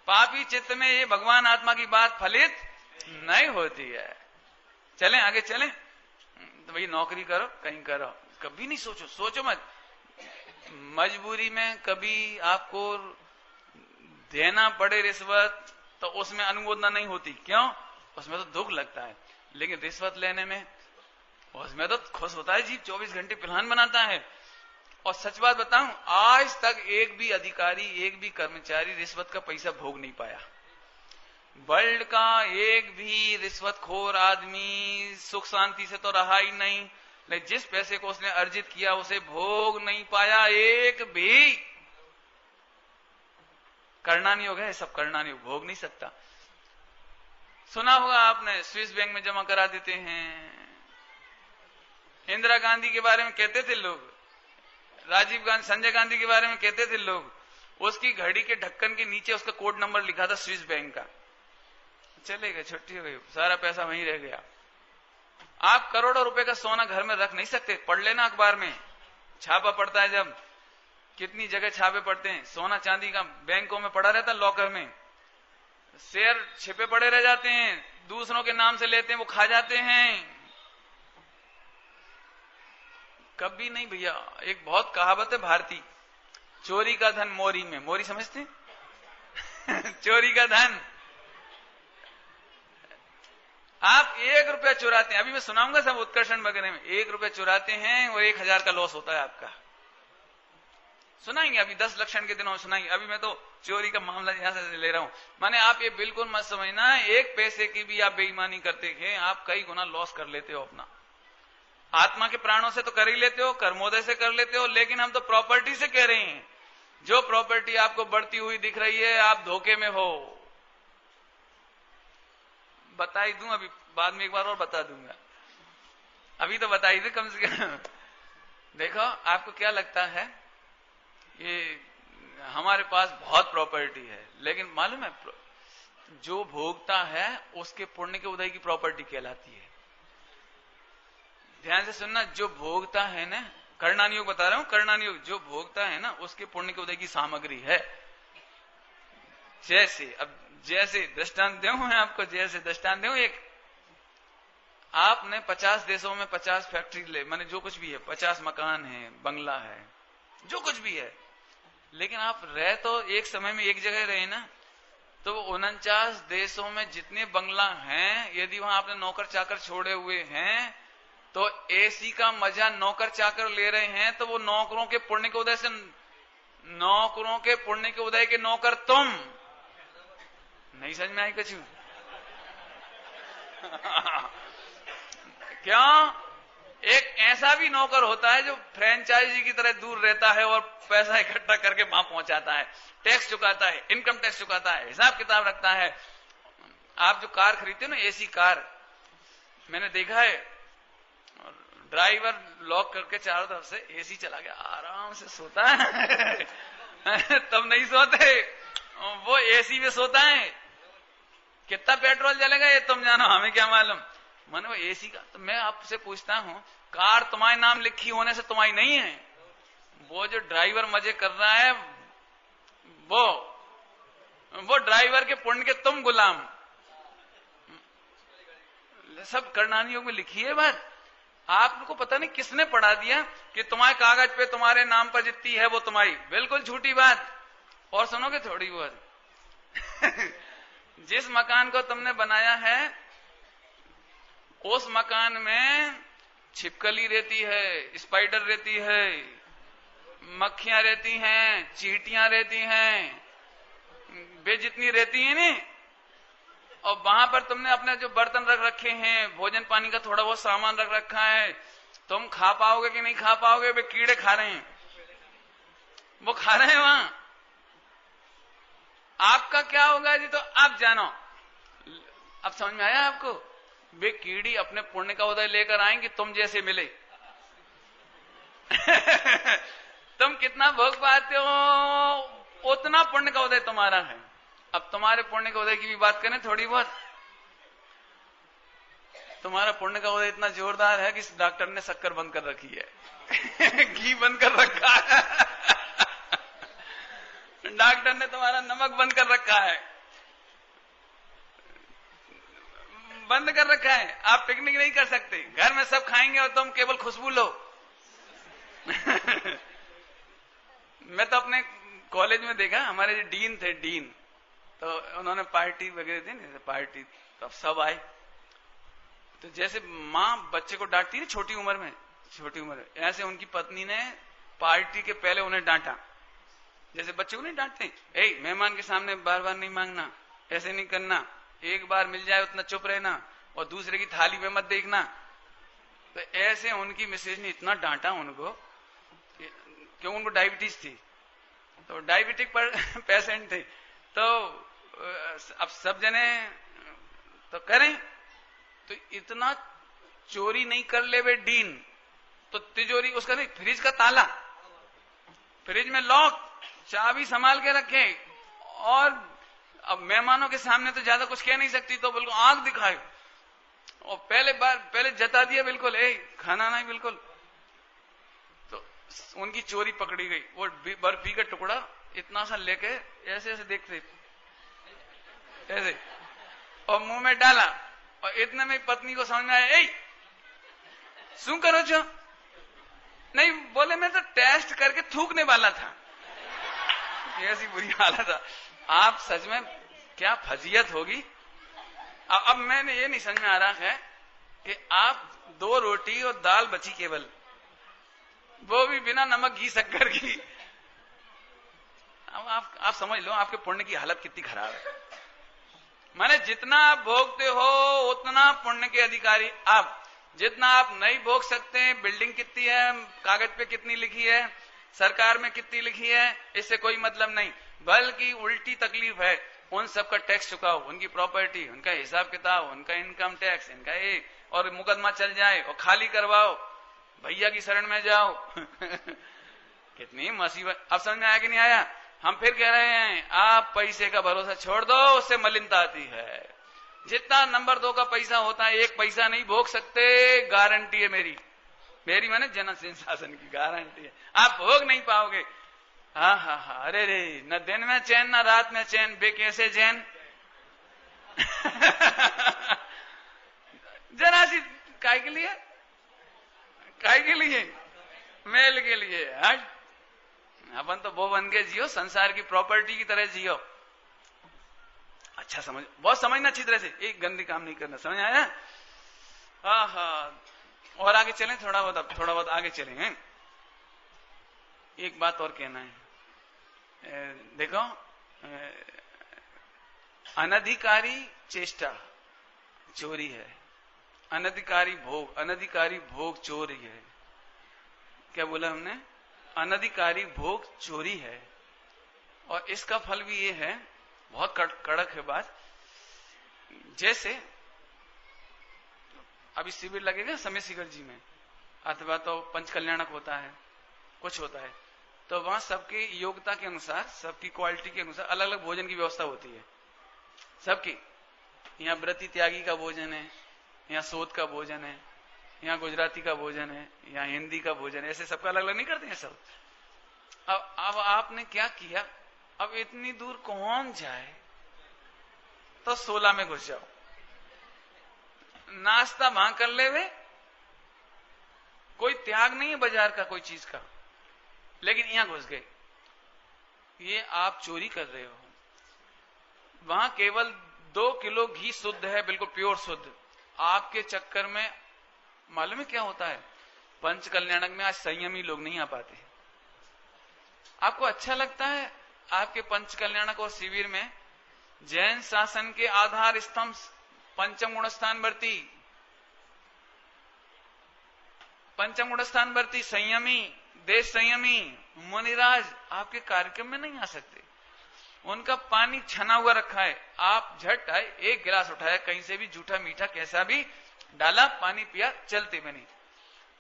Speaker 1: पापी चित्त में ये भगवान आत्मा की बात फलित नहीं होती है। चलें आगे चलें, तो भाई नौकरी करो, कहीं करो, कभी नहीं सोचो मत। मजबूरी में कभी आपको देना पड़े रिश्वत, तो उसमें अनुमोदना नहीं होती। क्यों? उसमें तो दुख लगता है, लेकिन रिश्वत लेने में, उसमें तो खुश होता है जीव, 24 घंटे पिलहान बनाता है। और सच बात बताऊं, आज तक एक भी अधिकारी, एक भी कर्मचारी रिश्वत का पैसा भोग नहीं पाया। वर्ल्ड का एक भी रिश्वतखोर आदमी सुख शांति से तो रहा ही नहीं, लेकिन जिस पैसे को उसने अर्जित किया उसे भोग नहीं पाया, एक भी। करना नहीं होगा, सब करना नहीं, भोग नहीं सकता। सुना होगा आपने, स्विस बैंक में जमा करा देते हैं। इंदिरा गांधी के बारे में कहते थे लोग, राजीव गांधी, संजय गांधी के बारे में कहते थे लोग, उसकी घड़ी के ढक्कन के नीचे उसका कोड नंबर लिखा था स्विस बैंक का। चले गए, छुट्टी हो गई, सारा पैसा वहीं रह गया। आप करोड़ों रुपए का सोना घर में रख नहीं सकते। पढ़ लेना अखबार में, छापा पड़ता है जब, कितनी जगह छापे पड़ते हैं। सोना चांदी का बैंकों में पड़ा रहता है, लॉकर में, शेयर छिपे पड़े रह जाते हैं, दूसरों के नाम से लेते हैं, वो खा जाते हैं। कभी नहीं भैया। एक बहुत कहावत है भारतीय, चोरी का धन मोरी में। मोरी समझते चोरी का धन। आप 1 रुपया चुराते हैं, अभी मैं सुनाऊंगा सब उत्कर्षण वगैरह में, 1 रुपया चुराते हैं और 1000 का लॉस होता है आपका। सुनाएंगे अभी 10 लक्षण के दिनों में सुनाएंगे। अभी मैं तो चोरी का मामला यहां से ले रहा हूं। माने आप ये बिल्कुल मत समझना, 1 पैसे की भी आप बेईमानी करते हैं, आप कई गुना लॉस कर लेते हो अपना। आत्मा के प्राणों से तो कर ही लेते हो, कर्मोदय से कर लेते हो, लेकिन हम तो प्रॉपर्टी से कह रहे हैं। जो प्रॉपर्टी आपको बढ़ती हुई दिख रही है, आप धोखे में हो। बता ही दूं, अभी बाद में एक बार और बता दूंगा, अभी तो बता ही दे कम से कम। देखो आपको क्या लगता है, ये हमारे पास बहुत प्रॉपर्टी है, लेकिन मालूम है जो भोगता है उसके पुण्य के उदय की प्रॉपर्टी कहलाती है। ध्यान से सुनना, जो भोगता है ना, करणान योग बता रहा हूं, करणान योग, जो भोगता है ना उसके पुण्य के उदय की सामग्री है। जैसे दृष्टांत दूं मैं आपको, जैसे दृष्टांत दूं, एक आपने 50 देशों में 50 फैक्ट्री ले, माने जो कुछ भी है, 50 मकान है, बंगला है, जो कुछ भी है, लेकिन आप रह तो एक समय में एक जगह रहे ना, तो 49 देशों में जितने बंगला हैं, यदि वहां आपने नौकर चाकर छोड़े हुए हैं, तो एसी का मजा नौकर चाकर ले रहे हैं, तो वो नौकरों के पुण्य के उदय से, नौकरों के पुण्य के उदय के नौकर तुम। नहीं समझ में आई कुछ? क्यों? एक ऐसा भी नौकर होता है जो फ्रेंचाइजी की तरह दूर रहता है और पैसा इकट्ठा करके वहां पहुंचाता है, टैक्स चुकाता है, इनकम टैक्स चुकाता है, हिसाब किताब रखता है। आप जो कार खरीदते हो ना, एसी कार, मैंने देखा है, ड्राइवर लॉक करके चारों तरफ से एसी चला गया, आराम से सोता है। तब नहीं सोते, वो एसी में सोता है। कितना पेट्रोल जलेगा ये तुम जानो, हमें क्या मालूम। मानो एसी का। तो मैं आपसे पूछता हूं, कार तुम्हारे नाम लिखी होने से तुम्हारी नहीं है, वो जो ड्राइवर मजे कर रहा है वो ड्राइवर के पुण्य के तुम गुलाम। सब करनानियों में लिखी है बात। आपको पता नहीं किसने पढ़ा दिया कि तुम्हारे कागज पे तुम्हारे नाम पर जितनी है वो तुम्हारी। बिल्कुल झूठी बात। और सुनोगे थोड़ी बहुत। जिस मकान को तुमने बनाया है उस मकान में छिपकली रहती है, स्पाइडर रहती है, मक्खियां रहती हैं, चींटियां रहती हैं, वे जितनी रहती हैं नहीं, और वहां पर तुमने अपने जो बर्तन रख रखे हैं, भोजन पानी का थोड़ा बहुत सामान रख रखा है, तुम खा पाओगे कि नहीं खा पाओगे? वे कीड़े खा रहे हैं, वो खा रहे हैं वहां। आपका क्या होगा जी? तो आप जानो। अब समझ में आया आपको? वे कीड़ी अपने पुण्य का उदय लेकर आएंगे तुम जैसे मिले। तुम कितना भोग पाते हो उतना पुण्य का उदय तुम्हारा है। अब तुम्हारे पुण्य का उदय की भी बात करें थोड़ी बहुत। तुम्हारा पुण्य का उदय इतना जोरदार है कि इस डॉक्टर ने शक्कर बंद कर रखी है। घी बंद कर रखा है। डॉक्टर ने तुम्हारा नमक बंद कर रखा है, बंद कर रखा है। आप पिकनिक नहीं कर सकते, घर में सब खाएंगे और तुम केवल खुशबू लो। मैं तो अपने कॉलेज में देखा, हमारे जो डीन थे, डीन, तो उन्होंने पार्टी वगैरह थी ना, पार्टी, तो सब आए। तो जैसे माँ बच्चे को डांटती है छोटी उम्र में, ऐसे उनकी पत्नी ने पार्टी के पहले उन्हें डांटा। जैसे बच्चे को नहीं डांटते, मेहमान के सामने बार बार नहीं मांगना, ऐसे नहीं करना, एक बार मिल जाए उतना चुप रहना और दूसरे की थाली में मत देखना। तो ऐसे उनकी मिसेज ने इतना डांटा उनको, क्यों उनको डायबिटीज थी, तो डायबिटिक पेशेंट थे। तो अब सब जने तो करें, तो इतना चोरी नहीं कर ले वे डीन, तो तिजोरी उसका नहीं, फ्रिज का ताला, फ्रिज में लॉक, चाबी संभाल के रखे। और अब मेहमानों के सामने तो ज्यादा कुछ कह नहीं सकती, तो बिल्कुल आंख दिखाए और पहले जता दिया बिल्कुल, खाना नहीं बिल्कुल। तो उनकी चोरी पकड़ी गई। वो बर्फी का टुकड़ा इतना सा लेके ऐसे ऐसे देखते ऐसे और मुंह में डाला, और इतने में पत्नी को समझ में आया, शू करो छो? नहीं बोले, मैं तो टेस्ट करके थूकने वाला था। ऐसी बुरी हालत है। आप सच में क्या फजीयत होगी। अब मैंने ये नहीं समझ में आ रहा है कि आप 2 रोटी और दाल बची केवल, वो भी बिना नमक घी शक्कर की। अब आप समझ लो आपके पुण्य की हालत कितनी खराब है। माने जितना आप भोगते हो उतना पुण्य के अधिकारी आप। जितना आप नहीं भोग सकते, बिल्डिंग कितनी है, कागज पे कितनी लिखी है, सरकार में कितनी लिखी है, इससे कोई मतलब नहीं। बल्कि उल्टी तकलीफ है, उन सब का टैक्स चुकाओ, उनकी प्रॉपर्टी, उनका हिसाब किताब, उनका इनकम टैक्स, इनका और मुकदमा चल जाए और खाली करवाओ, भैया की शरण में जाओ। कितनी मुसीबत। अब समझ में आया कि नहीं आया? हम फिर कह रहे हैं आप पैसे का भरोसा छोड़ दो, उससे मलिनता आती है। जितना नंबर 2 का पैसा होता है, 1 पैसा नहीं भोग सकते, गारंटी है मेरी माने जन शासन की गारंटी है, आप भोग नहीं पाओगे। हाँ, अरे रे, न दिन में चैन न रात में चैन, बे कैसे चैन। जरा सी काय के लिए मेल के लिए। हट, अपन तो वो बन के जियो, संसार की प्रॉपर्टी की तरह जियो। अच्छा समझ, बहुत समझना अच्छी तरह से, एक गंदी काम नहीं करना, समझ आया? और आगे चलें थोड़ा बहुत आगे चलें हैं? एक बात और कहना है। देखो, अनधिकारी चेष्टा चोरी है, अनधिकारी भोग चोरी है। क्या बोला हमने? अनधिकारी भोग चोरी है। और इसका फल भी ये है, बहुत कड़क है बात। जैसे अभी शिविर लगेगा समय शिखर जी में, अथवा तो पंच कल्याणक होता है, कुछ होता है, तो वहां सबकी योग्यता के अनुसार, सबकी क्वालिटी के अनुसार अलग अलग भोजन की व्यवस्था होती है सबकी। यहाँ व्रती त्यागी का भोजन है, यहाँ सोद का भोजन है, यहाँ गुजराती का भोजन है, यहाँ हिंदी का भोजन है, ऐसे सबका अलग अलग नहीं करते हैं सब। अब आपने क्या किया, अब इतनी दूर कौन जाए, तो 16 में घुस जाओ, नाश्ता वहां कर ले वे, कोई त्याग नहीं है बाजार का कोई चीज का, लेकिन यहां घुस गए, ये आप चोरी कर रहे हो। वहां केवल 2 किलो घी शुद्ध है, बिल्कुल प्योर शुद्ध। आपके चक्कर में मालूम है क्या होता है, पंच कल्याणक में आज संयमी लोग नहीं आ पाते। आपको अच्छा लगता है आपके पंच कल्याणक और शिविर में जैन शासन के आधार स्तंभ पंचम गुण स्थान वर्ती संयमी, देश संयमी मुनिराज आपके कार्यक्रम में नहीं आ सकते। उनका पानी छना हुआ रखा है, आप झट आए, एक गिलास उठाया, कहीं से भी जूठा मीठा कैसा भी डाला, पानी पिया, चलते बनी।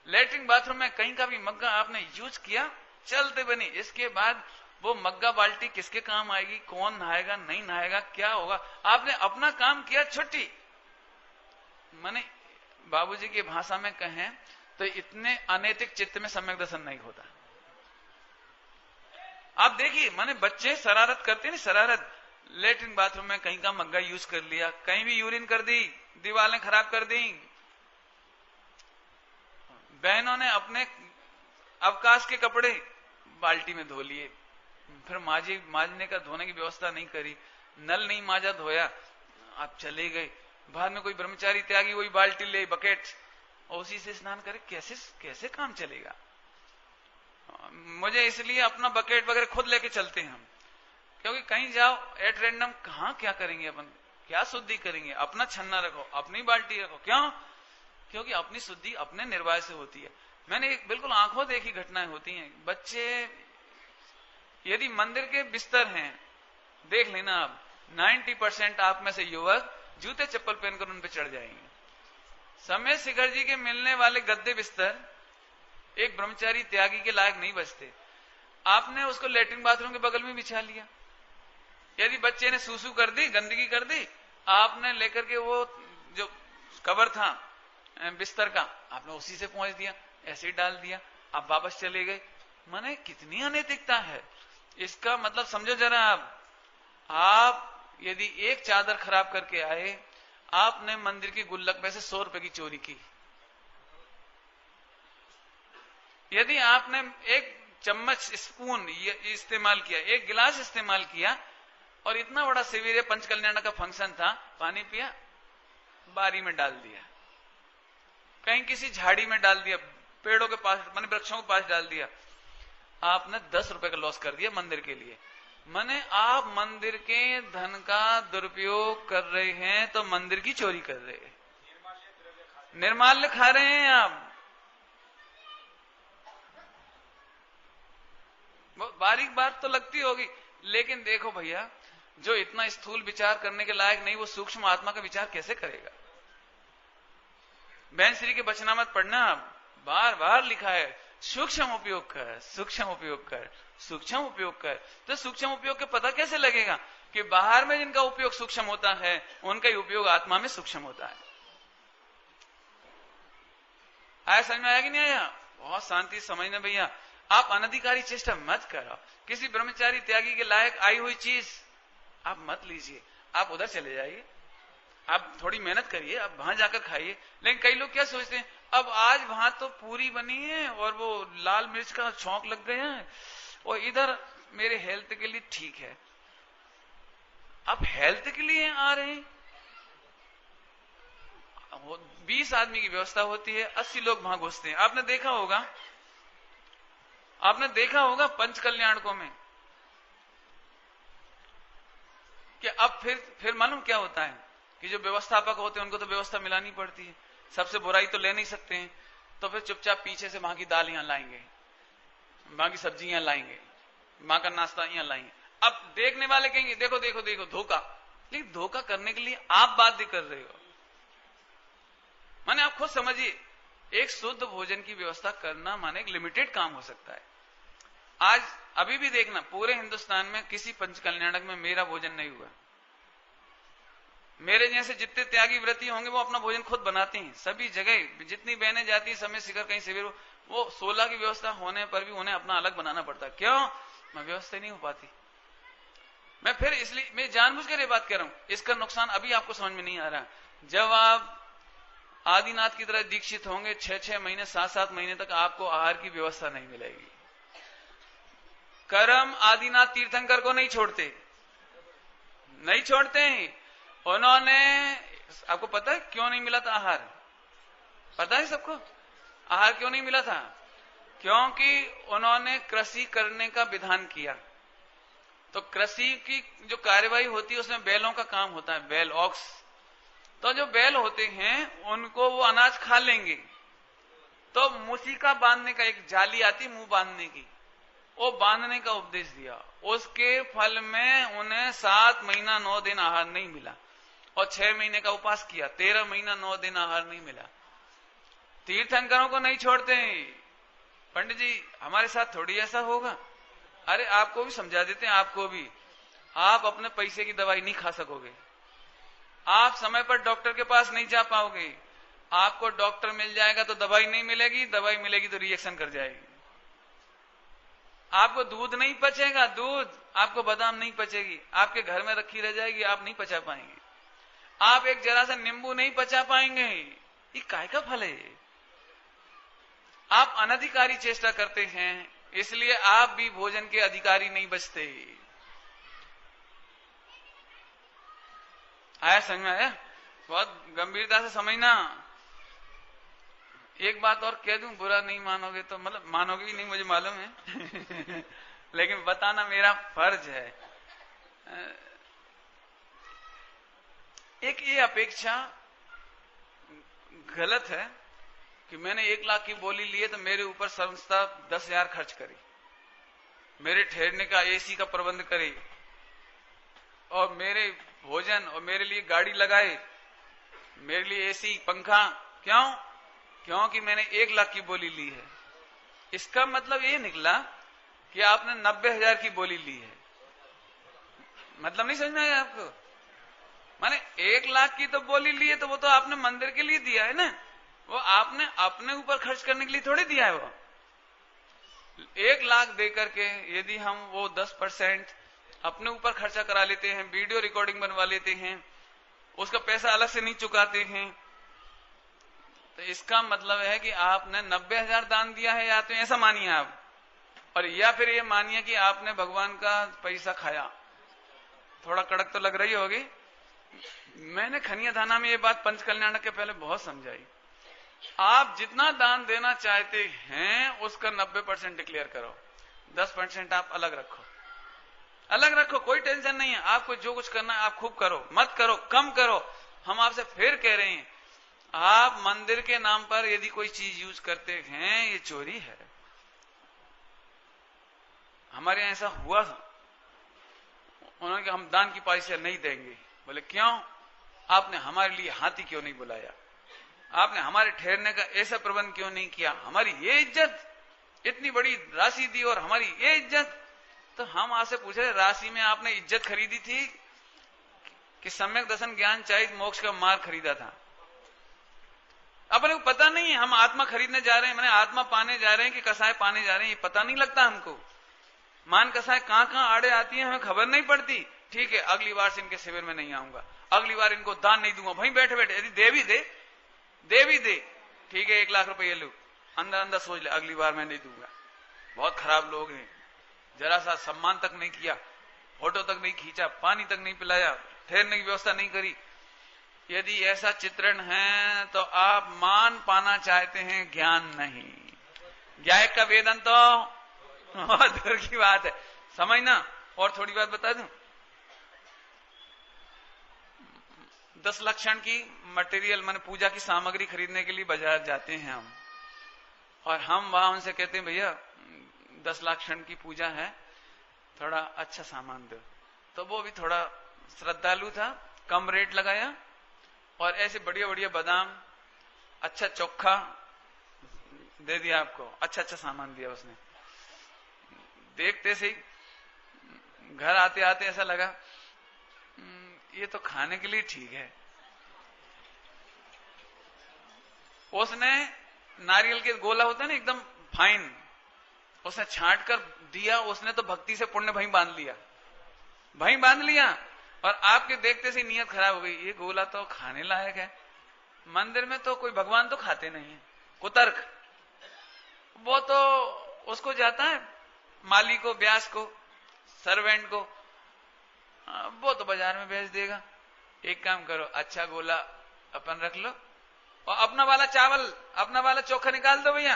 Speaker 1: लेटरिन बाथरूम में कहीं का भी मग्गा आपने यूज किया, चलते बनी। इसके बाद वो मग्गा बाल्टी किसके काम आएगी, कौन नहाएगा नहीं नहाएगा, क्या होगा, आपने अपना काम किया, छुट्टी। माने बाबूजी की भाषा में कहें तो इतने अनैतिक चित्त में सम्यक दर्शन नहीं होता। आप देखिए, माने बच्चे शरारत करते नहीं, शरारत, लेटरिन बाथरूम में कहीं का मग्गा यूज कर लिया, कहीं भी यूरिन कर दी, दीवारें खराब कर दी। बहनों ने अपने अवकाश के कपड़े बाल्टी में धो लिए, फिर माजने का धोने की व्यवस्था नहीं करी, नल नहीं माजा धोया, आप चले गए। बाद में कोई ब्रह्मचारी त्यागी वही बाल्टी ले, बकेट, और उसी से स्नान करे, कैसे काम चलेगा। मुझे इसलिए अपना बकेट वगैरह खुद लेके चलते हैं हम, क्योंकि कहीं जाओ एट रैंडम, कहां क्या करेंगे अपन, क्या शुद्धि करेंगे। अपना छन्ना रखो, अपनी बाल्टी रखो, क्यों? क्योंकि अपनी शुद्धि अपने निर्वाह से होती है। मैंने बिल्कुल आंखों देखी घटनाएं होती हैं। बच्चे यदि मंदिर के बिस्तर हैं, देख लेना आप, 90% आप में से युवक जूते चप्पल पहनकर उन पर चढ़ जाएंगे। समय शिखर जी के मिलने वाले गद्दे बिस्तर एक ब्रह्मचारी त्यागी के लायक नहीं बचते। आपने उसको लेटरिन बाथरूम के बगल में बिछा लिया, यदि बच्चे ने सूसू कर दी, गंदगी कर दी, आपने लेकर के वो जो कवर था बिस्तर का, आपने उसी से पहुंच दिया, ऐसे ही डाल दिया, आप वापस चले गए। माने कितनी अनैतिकता है। इसका मतलब समझो जरा, आप यदि एक चादर खराब करके आए, आपने मंदिर की गुल्लक में से 100 रुपए की चोरी की। यदि आपने एक चम्मच स्पून इस्तेमाल किया, एक गिलास इस्तेमाल किया, और इतना बड़ा शिविर है, पंच कल्याण का फंक्शन था, पानी पिया, बारी में डाल दिया, कहीं किसी झाड़ी में डाल दिया, पेड़ों के पास, माने वृक्षों के पास डाल दिया, आपने 10 रुपए का लॉस कर दिया मंदिर के लिए। माने आप मंदिर के धन का दुरुपयोग कर रहे हैं, तो मंदिर की चोरी कर रहे हैं, निर्माल्य खा रहे हैं आप। बारीक बात तो लगती होगी, लेकिन देखो भैया, जो इतना स्थूल विचार करने के लायक नहीं, वो सूक्ष्म आत्मा का विचार कैसे करेगा। बहन श्री के वचनामृत पढ़ना, बार बार लिखा है, सूक्ष्म उपयोग कर, सूक्ष्म उपयोग कर, सूक्ष्म उपयोग कर। तो सूक्ष्म उपयोग के पता कैसे लगेगा कि बाहर में जिनका उपयोग सूक्ष्म होता है, उनका ही उपयोग आत्मा में सूक्ष्म होता है। आया समझ में आया कि नहीं आया? बहुत शांति समझना भैया। आप अनधिकारी चेष्टा मत करो, किसी ब्रह्मचारी त्यागी के लायक आई हुई चीज आप मत लीजिए, आप उधर चले जाइए, आप थोड़ी मेहनत करिए, आप वहां जाकर खाइए। लेकिन कई लोग क्या सोचते हैं, अब आज वहां तो पूरी बनी है और वो लाल मिर्च का छौंक लग गया है, और इधर मेरे हेल्थ के लिए ठीक है। आप हेल्थ के लिए आ रहे हैं, 20 आदमी की व्यवस्था होती है, 80 लोग वहां घुसते हैं। आपने देखा होगा पंच कल्याणकों में कि अब फिर मालूम क्या होता है कि जो व्यवस्थापक होते हैं उनको तो व्यवस्था मिलानी पड़ती है, सबसे बुराई तो ले नहीं सकते हैं, तो फिर चुपचाप पीछे से वहां की दाल यहां लाएंगे, वहां की सब्जियां लाएंगे, वहां का नाश्ता यहां लाएंगे। अब देखने वाले कहेंगे देखो देखो देखो धोखा, लेकिन धोखा करने के लिए आप बाध्य कर रहे हो। माने आप खुद समझिए, एक शुद्ध भोजन की व्यवस्था करना माने एक लिमिटेड काम हो सकता है। आज अभी भी देखना, पूरे हिंदुस्तान में किसी पंचकल्याणक में मेरा भोजन नहीं हुआ। मेरे जैसे जितने त्यागी व्रती होंगे वो अपना भोजन खुद बनाते हैं। सभी जगह जितनी बहनें जाती हैं, समय शिखर कहीं शिविर, वो 16 की व्यवस्था होने पर भी उन्हें अपना अलग बनाना पड़ता है। क्यों? मैं व्यवस्था नहीं हो पाती। मैं फिर इसलिए मैं जानबूझकर ये बात कह रहा हूं, इसका नुकसान अभी आपको समझ में नहीं आ रहा। जब आप आदिनाथ की तरह दीक्षित होंगे, 6-6 महीने 7-7 महीने तक आपको आहार की व्यवस्था नहीं मिलेगी। कर्म आदिनाथ तीर्थंकर को नहीं छोड़ते, नहीं छोड़ते हैं। उन्होंने, आपको पता है क्यों नहीं मिला था आहार? पता है सबको आहार क्यों नहीं मिला था? क्योंकि उन्होंने कृषि करने का विधान किया। तो कृषि की जो कार्यवाही होती है उसमें बैलों का काम होता है, बैल, ऑक्स। तो जो बैल होते हैं उनको वो अनाज खा लेंगे, तो मूसिका बांधने का एक जाली आती, मुंह बांधने की, वो बांधने का उपदेश दिया। उसके फल में उन्हें 7 महीना 9 दिन आहार नहीं मिला और 6 महीने का उपास किया, 13 महीना 9 दिन आहार नहीं मिला। तीर्थंकरों को नहीं छोड़ते हैं। पंडित जी हमारे साथ थोड़ी ऐसा होगा। अरे आपको भी समझा देते हैं, आपको भी, आप अपने पैसे की दवाई नहीं खा सकोगे, आप समय पर डॉक्टर के पास नहीं जा पाओगे। आपको डॉक्टर मिल जाएगा तो दवाई नहीं मिलेगी, दवाई मिलेगी तो रिएक्शन कर जाएगी। आपको दूध नहीं पचेगा, दूध आपको बादाम नहीं पचेगी, आपके घर में रखी रह जाएगी, आप नहीं पचा पाएंगे। आप एक जरा सा नींबू नहीं पचा पाएंगे, ये काय का फल है? आप अनधिकारी चेष्टा करते हैं, इसलिए आप भी भोजन के अधिकारी नहीं बचते। आया समझ में? आया? बहुत गंभीरता से समझना। एक बात और कह दूं, बुरा नहीं मानोगे तो, मतलब मानोगे भी नहीं मुझे मालूम है लेकिन बताना मेरा फर्ज है। एक ये अपेक्षा गलत है कि मैंने 1 लाख की बोली ली है तो मेरे ऊपर संस्था 10,000 खर्च करी, मेरे ठहरने का एसी का प्रबंध करे और मेरे भोजन और मेरे लिए गाड़ी लगाए, मेरे लिए एसी पंखा। क्यों? क्योंकि मैंने 1 लाख की बोली ली है। इसका मतलब ये निकला कि आपने 90,000 की बोली ली है। मतलब नहीं समझ में आया आपको? माने 1 लाख की तो बोली ली है, तो वो तो आपने मंदिर के लिए दिया है ना, वो आपने अपने ऊपर खर्च करने के लिए थोड़ी दिया है। वो 1 लाख देकर के यदि हम वो 10% अपने ऊपर खर्चा करा लेते हैं, वीडियो रिकॉर्डिंग बनवा लेते हैं, उसका पैसा अलग से नहीं चुकाते हैं, तो इसका मतलब है कि आपने 90,000 दान दिया है, या तो ऐसा मानिए आप, और या फिर ये मानिए कि आपने भगवान का पैसा खाया। थोड़ा कड़क तो लग रही होगी। मैंने खनिया थाना में ये बात पंचकल्याणक के पहले बहुत समझाई। आप जितना दान देना चाहते हैं उसका 90% डिक्लेयर करो, 10% आप अलग रखो, अलग रखो, कोई टेंशन नहीं है। आपको जो कुछ करना है आप खूब करो, मत करो, कम करो। हम आपसे फिर कह रहे हैं, आप मंदिर के नाम पर यदि कोई चीज यूज करते हैं, ये चोरी है। हमारे यहां ऐसा हुआ, उन्होंने कहा हम दान की पैसे नहीं देंगे। बोले क्यों? आपने हमारे लिए हाथी क्यों नहीं बुलाया? आपने हमारे ठहरने का ऐसा प्रबंध क्यों नहीं किया? हमारी ये इज्जत, इतनी बड़ी राशि दी और हमारी ये इज्जत। तो हम आपसे पूछ रहे, राशि में आपने इज्जत खरीदी थी कि सम्यक दर्शन ज्ञान चाहिए मोक्ष का मार्ग खरीदा था? अपने को पता नहीं है, हम आत्मा खरीदने जा रहे हैं, मैंने आत्मा पाने जा रहे हैं कि कसाय पाने जा रहे हैं, ये पता नहीं लगता हमको। मान कसाय कहां कहां आड़े आती है हमें खबर नहीं पड़ती। ठीक है, अगली बार से इनके शिविर में नहीं आऊंगा, अगली बार इनको दान नहीं दूंगा, वहीं बैठे बैठे यदि दे भी दे, ठीक है 1 लाख रुपए लो, अंदर अंदर सोच ले अगली बार मैं नहीं दूंगा। बहुत खराब लोग हैं, जरा सा सम्मान तक नहीं किया, फोटो तक नहीं खींचा, पानी तक नहीं पिलाया, ठहरने की व्यवस्था नहीं करी। यदि ऐसा चित्रण है तो आप मान पाना चाहते हैं, ज्ञान नहीं। ज्ञान का वेदन तो बहुत दूर की बात है, समझना। और थोड़ी बात बता दूं, 10 लक्षण की मटेरियल माने पूजा की सामग्री खरीदने के लिए बाजार जाते हैं हम, और हम वहां उनसे कहते हैं भैया 10 लक्षण की पूजा है, थोड़ा अच्छा सामान दो। तो वो भी थोड़ा श्रद्धालु था, कम रेट लगाया और ऐसे बढ़िया बढ़िया बादाम, अच्छा चोखा दे दिया आपको, अच्छा अच्छा सामान दिया उसने। देखते से ही घर आते आते ऐसा लगा ये तो खाने के लिए ठीक है। उसने नारियल के गोला होता है ना एकदम फाइन, उसने छांट कर दिया। उसने तो भक्ति से पुण्य भई बांध लिया, भई बांध लिया, और आपके देखते से नियत खराब हो गई, ये गोला तो खाने लायक है। मंदिर में तो कोई भगवान तो खाते नहीं है, कुतर्क। वो तो उसको जाता है माली को, ब्यास को, सर्वेंट को, वो तो बाजार में बेच देगा। एक काम करो, अच्छा गोला अपन रख लो और अपना वाला चावल, अपना वाला चोखा निकाल दो भैया,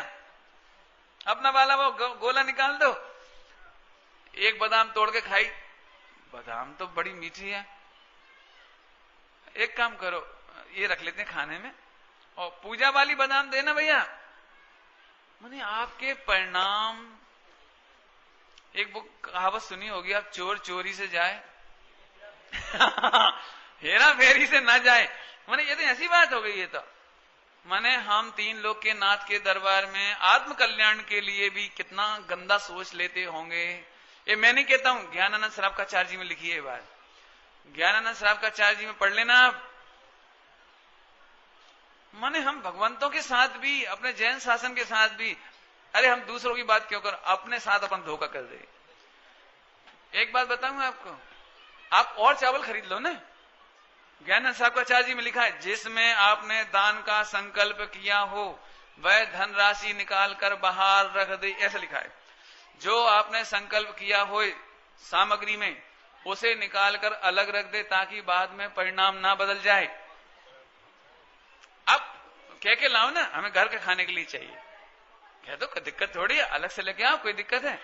Speaker 1: अपना वाला वो गोला निकाल दो। एक बादाम तोड़ के खाई, बादाम तो बड़ी मीठी है, एक काम करो ये रख लेते हैं खाने में, और पूजा वाली बादाम देना भैया। मैंने आपके परिणाम, एक वो कहावत सुनी होगी, आप चोर चोरी से जाए हेरा फेरी से ना जाए। मैंने ये तो ऐसी बात हो गई। ये तो माने हम 3 लोग के नाथ के दरबार में आत्म कल्याण के लिए भी कितना गंदा सोच लेते होंगे। ये मैं नहीं कहता हूं, ज्ञानानंद श्रावकाचार्य जी में लिखी है ये बात, ज्ञानानंद श्रावकाचार्य जी में पढ़ लेना आप। माने हम भगवंतों के साथ भी, अपने जैन शासन के साथ भी, अरे हम दूसरों की बात क्यों कर, अपने साथ अपन धोखा कर दे। एक बात बताऊंगा आपको, आप और चावल खरीद लो ना, ज्ञानानंद श्रावकाचार्य जी में लिखा है, जिसमें आपने दान का संकल्प किया हो वह धनराशि निकाल कर बाहर रख दे, ऐसा लिखा है। जो आपने संकल्प किया हो सामग्री में, उसे निकाल कर अलग रख दे ताकि बाद में परिणाम ना बदल जाए। अब कह के लाओ ना, हमें घर के खाने के लिए चाहिए, कह दो, कोई दिक्कत थोड़ी है, अलग से लेके आओ, कोई दिक्कत है।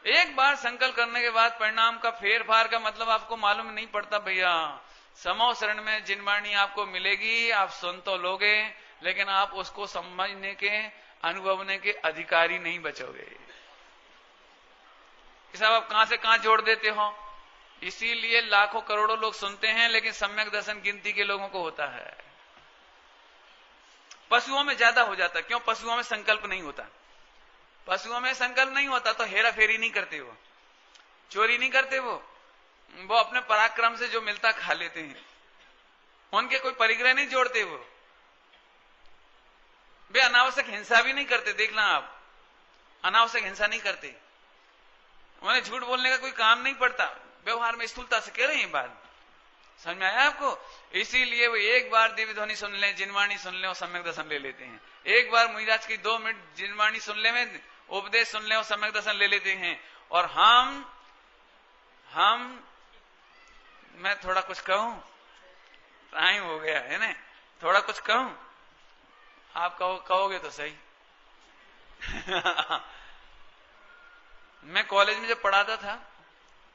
Speaker 1: एक बार संकल्प करने के बाद परिणाम का फेर फार का मतलब आपको मालूम नहीं पड़ता भैया। समो शरण में जिनवाणी आपको मिलेगी, आप सुन तो लोगे, लेकिन आप उसको समझने के, अनुभवने के अधिकारी नहीं बचोगे। साहब आप कहां से कहां जोड़ देते हो। इसीलिए लाखों करोड़ों लोग सुनते हैं, लेकिन सम्यक दर्शन गिनती के लोगों को होता है। पशुओं में ज्यादा हो जाता है, क्यों? पशुओं में संकल्प नहीं होता। पशुओं में संकल्प नहीं होता तो हेरा फेरी नहीं करते, वो चोरी नहीं करते, वो अपने पराक्रम से जो मिलता खा लेते हैं, उनके कोई परिग्रह नहीं जोड़ते, वो वे अनावश्यक हिंसा भी नहीं करते। देखना आप, अनावश्यक हिंसा नहीं करते, उन्हें झूठ बोलने का कोई काम नहीं पड़ता, व्यवहार में स्थूलता से कह रहे हैं बात। समझ में आया आपको? इसीलिए वो एक बार दिव्य ध्वनि सुन ले, जिनवाणी सुन ले और सम्यक दर्शन ले लेते हैं। एक बार मुनिराज की 2 मिनट जिनवाणी सुन ले में उपदेश सुन ले और सम्यक दर्शन ले लेते हैं। और मैं थोड़ा कुछ कहूं, टाइम हो गया है ना, थोड़ा कुछ कहूं, आप कहोगे तो सही। मैं कॉलेज में जब पढ़ाता था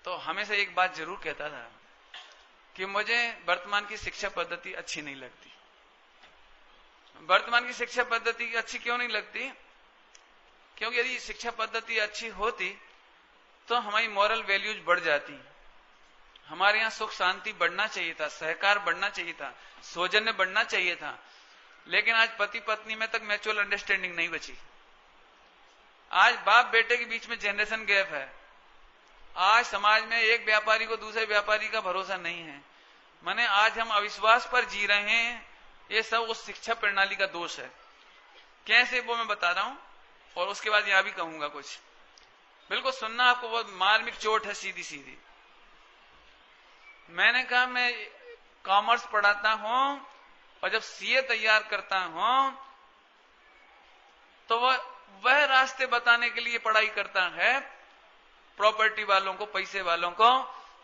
Speaker 1: तो हमेशा एक बात जरूर कहता था कि मुझे वर्तमान की शिक्षा पद्धति अच्छी नहीं लगती। वर्तमान की शिक्षा पद्धति अच्छी क्यों नहीं लगती? क्योंकि यदि शिक्षा पद्धति अच्छी होती तो हमारी मॉरल वैल्यूज बढ़ जाती, हमारे यहाँ सुख शांति बढ़ना चाहिए था, सहकार बढ़ना चाहिए था, सौजन्य बढ़ना चाहिए था। लेकिन आज पति पत्नी में तक म्यूचुअल अंडरस्टैंडिंग नहीं बची। आज बाप बेटे के बीच में जनरेशन गैप है। आज समाज में एक व्यापारी को दूसरे व्यापारी का भरोसा नहीं है। माने आज हम अविश्वास पर जी रहे हैं। ये सब उस शिक्षा प्रणाली का दोष है। कैसे वो मैं बता रहा हूं, और उसके बाद यहां भी कहूंगा कुछ। बिल्कुल सुनना, आपको बहुत मार्मिक चोट है सीधी सीधी। मैंने कहा मैं कॉमर्स पढ़ाता हूं और जब सीए तैयार करता हूं तो वह रास्ते बताने के लिए पढ़ाई करता है प्रॉपर्टी वालों को, पैसे वालों को,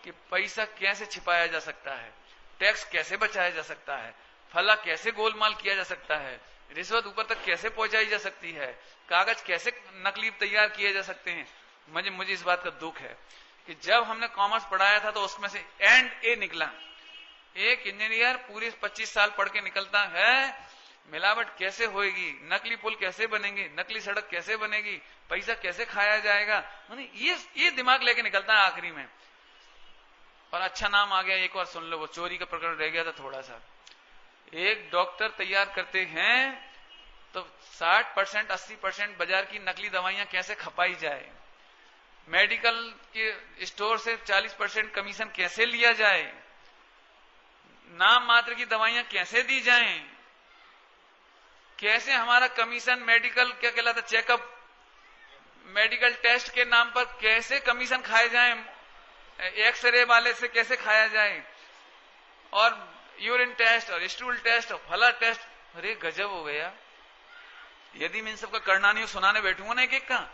Speaker 1: कि पैसा कैसे छिपाया जा सकता है, टैक्स कैसे बचाया जा सकता है, फला कैसे गोलमाल किया जा सकता है, रिश्वत ऊपर तक कैसे पहुंचाई जा सकती है, कागज कैसे नकली तैयार किए जा सकते हैं। मुझे इस बात का दुख है कि जब हमने कॉमर्स पढ़ाया था तो उसमें से एंड ए निकला। एक इंजीनियर पूरे 25 साल पढ़ के निकलता है, मिलावट कैसे होएगी, नकली पुल कैसे बनेंगे, नकली सड़क कैसे बनेगी, पैसा कैसे खाया जाएगा, ये दिमाग लेके निकलता है आखिरी में। और अच्छा नाम आ गया। एक बार सुन लो, वो चोरी का प्रकरण रह गया था थोड़ा सा। एक डॉक्टर तैयार करते हैं तो 60% 80% बाजार की नकली दवाइयां कैसे खपाई जाए, मेडिकल के स्टोर से 40% कमीशन कैसे लिया जाए, नाम मात्र की दवाइयां कैसे दी जाएं, कैसे हमारा कमीशन मेडिकल क्या कहलाता, चेकअप, मेडिकल टेस्ट के नाम पर कैसे कमीशन खाए जाएं, एक्सरे वाले से कैसे खाया जाए, और यूरिन टेस्ट और स्टूल टेस्ट और फला टेस्ट। अरे गजब हो गया। यदि मैं इन सबका करना नहीं सुनाने बैठूंगा ना एक एक का,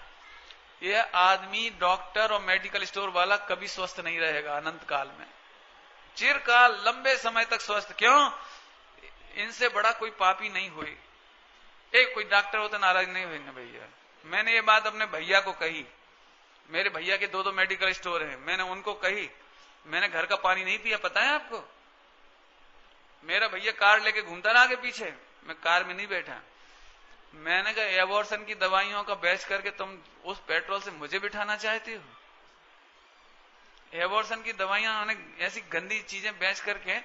Speaker 1: यह आदमी डॉक्टर और मेडिकल स्टोर वाला कभी स्वस्थ नहीं रहेगा अनंत काल में, चिरकाल लंबे समय तक स्वस्थ। क्यों? इनसे बड़ा कोई पापी नहीं हुई। एक कोई डॉक्टर हो तो नाराज नहीं हुए ना भैया। मैंने ये बात अपने भैया को कही, मेरे भैया के 2 मेडिकल स्टोर हैं, मैंने उनको कही, मैंने घर का पानी नहीं पिया, पता है आपको? मेरा भैया कार लेके घूमता रहा आगे पीछे, मैं कार में नहीं बैठा। मैंने कहा एबॉर्शन की दवाइयों का बेच करके तुम उस पेट्रोल से मुझे बिठाना चाहती हो? एबॉर्शन की दवाइयां उन्हें ऐसी गंदी चीजें बेच करके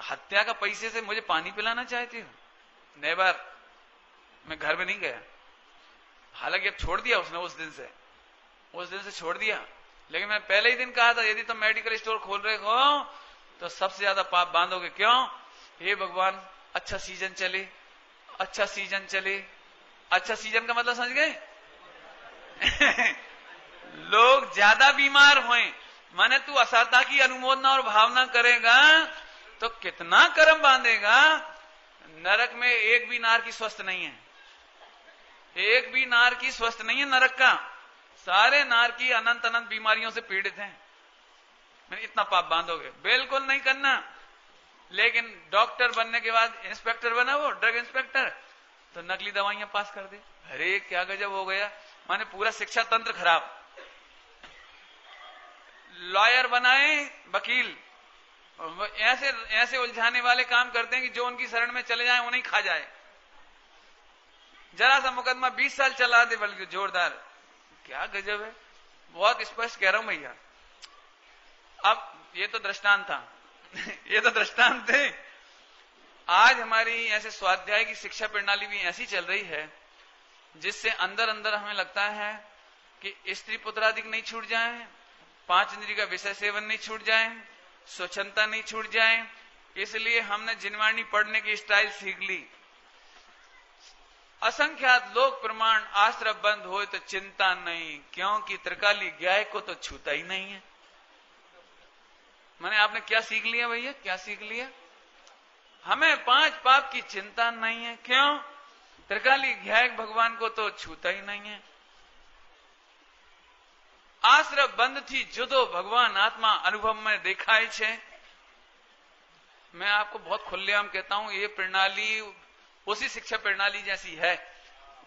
Speaker 1: हत्या का पैसे से मुझे पानी पिलाना चाहती हो? नेवर। मैं घर में नहीं गया। हालांकि अब छोड़ दिया उसने, उस दिन से छोड़ दिया। लेकिन मैं पहले ही दिन कहा था यदि तुम मेडिकल स्टोर खोल रहे हो तो सबसे ज्यादा पाप बांधोगे। क्यों? हे भगवान, अच्छा सीजन चले, अच्छा सीजन चले। अच्छा सीजन का मतलब समझ गए? लोग ज्यादा बीमार हों, माने तू असता की अनुमोदना और भावना करेगा तो कितना कर्म बांधेगा। नरक में एक भी नार की स्वस्थ नहीं है, एक भी नार की स्वस्थ नहीं है नरक का। सारे नार की अनंत अनंत बीमारियों से पीड़ित हैं। मैंने इतना पाप बांधोगे? बिल्कुल नहीं करना। लेकिन डॉक्टर बनने के बाद इंस्पेक्टर बना, वो ड्रग इंस्पेक्टर, तो नकली दवाइयां पास कर दे। अरे क्या गजब हो गया। माने पूरा शिक्षा तंत्र खराब। लॉयर बनाए, वकील, ऐसे ऐसे उलझाने वाले काम करते हैं कि जो उनकी शरण में चले जाए उन्हें खा जाए। जरा सा मुकदमा 20 साल चला दे, बल्कि जोरदार। क्या गजब है। बहुत स्पष्ट कह रहा हूं भैया। अब ये तो दृष्टांत था ये तो दृष्टांत थे। आज हमारी ऐसे स्वाध्याय की शिक्षा प्रणाली भी ऐसी चल रही है जिससे अंदर अंदर हमें लगता है कि स्त्री पुत्रादिक नहीं छूट जाए, 5 इंद्रिय का विषय सेवन नहीं छूट जाए, स्वच्छंदता नहीं छूट जाए। इसलिए हमने जिनवाणी पढ़ने की स्टाइल सीख ली। असंख्यात लोक प्रमाण आश्रम बंद हो तो चिंता नहीं, क्योंकि त्रिकाली गाय को तो छूता ही नहीं है। मैंने आपने क्या सीख लिया भैया? क्या सीख लिया? हमें 5 पाप की चिंता नहीं है। क्यों? त्रिकाली गाय भगवान को तो छूता ही नहीं है। आश्रम बंद थी जुदो भगवान आत्मा अनुभव में देखाय छे। मैं आपको बहुत खुलेआम कहता हूं, ये प्रणाली उसी शिक्षा प्रणाली जैसी है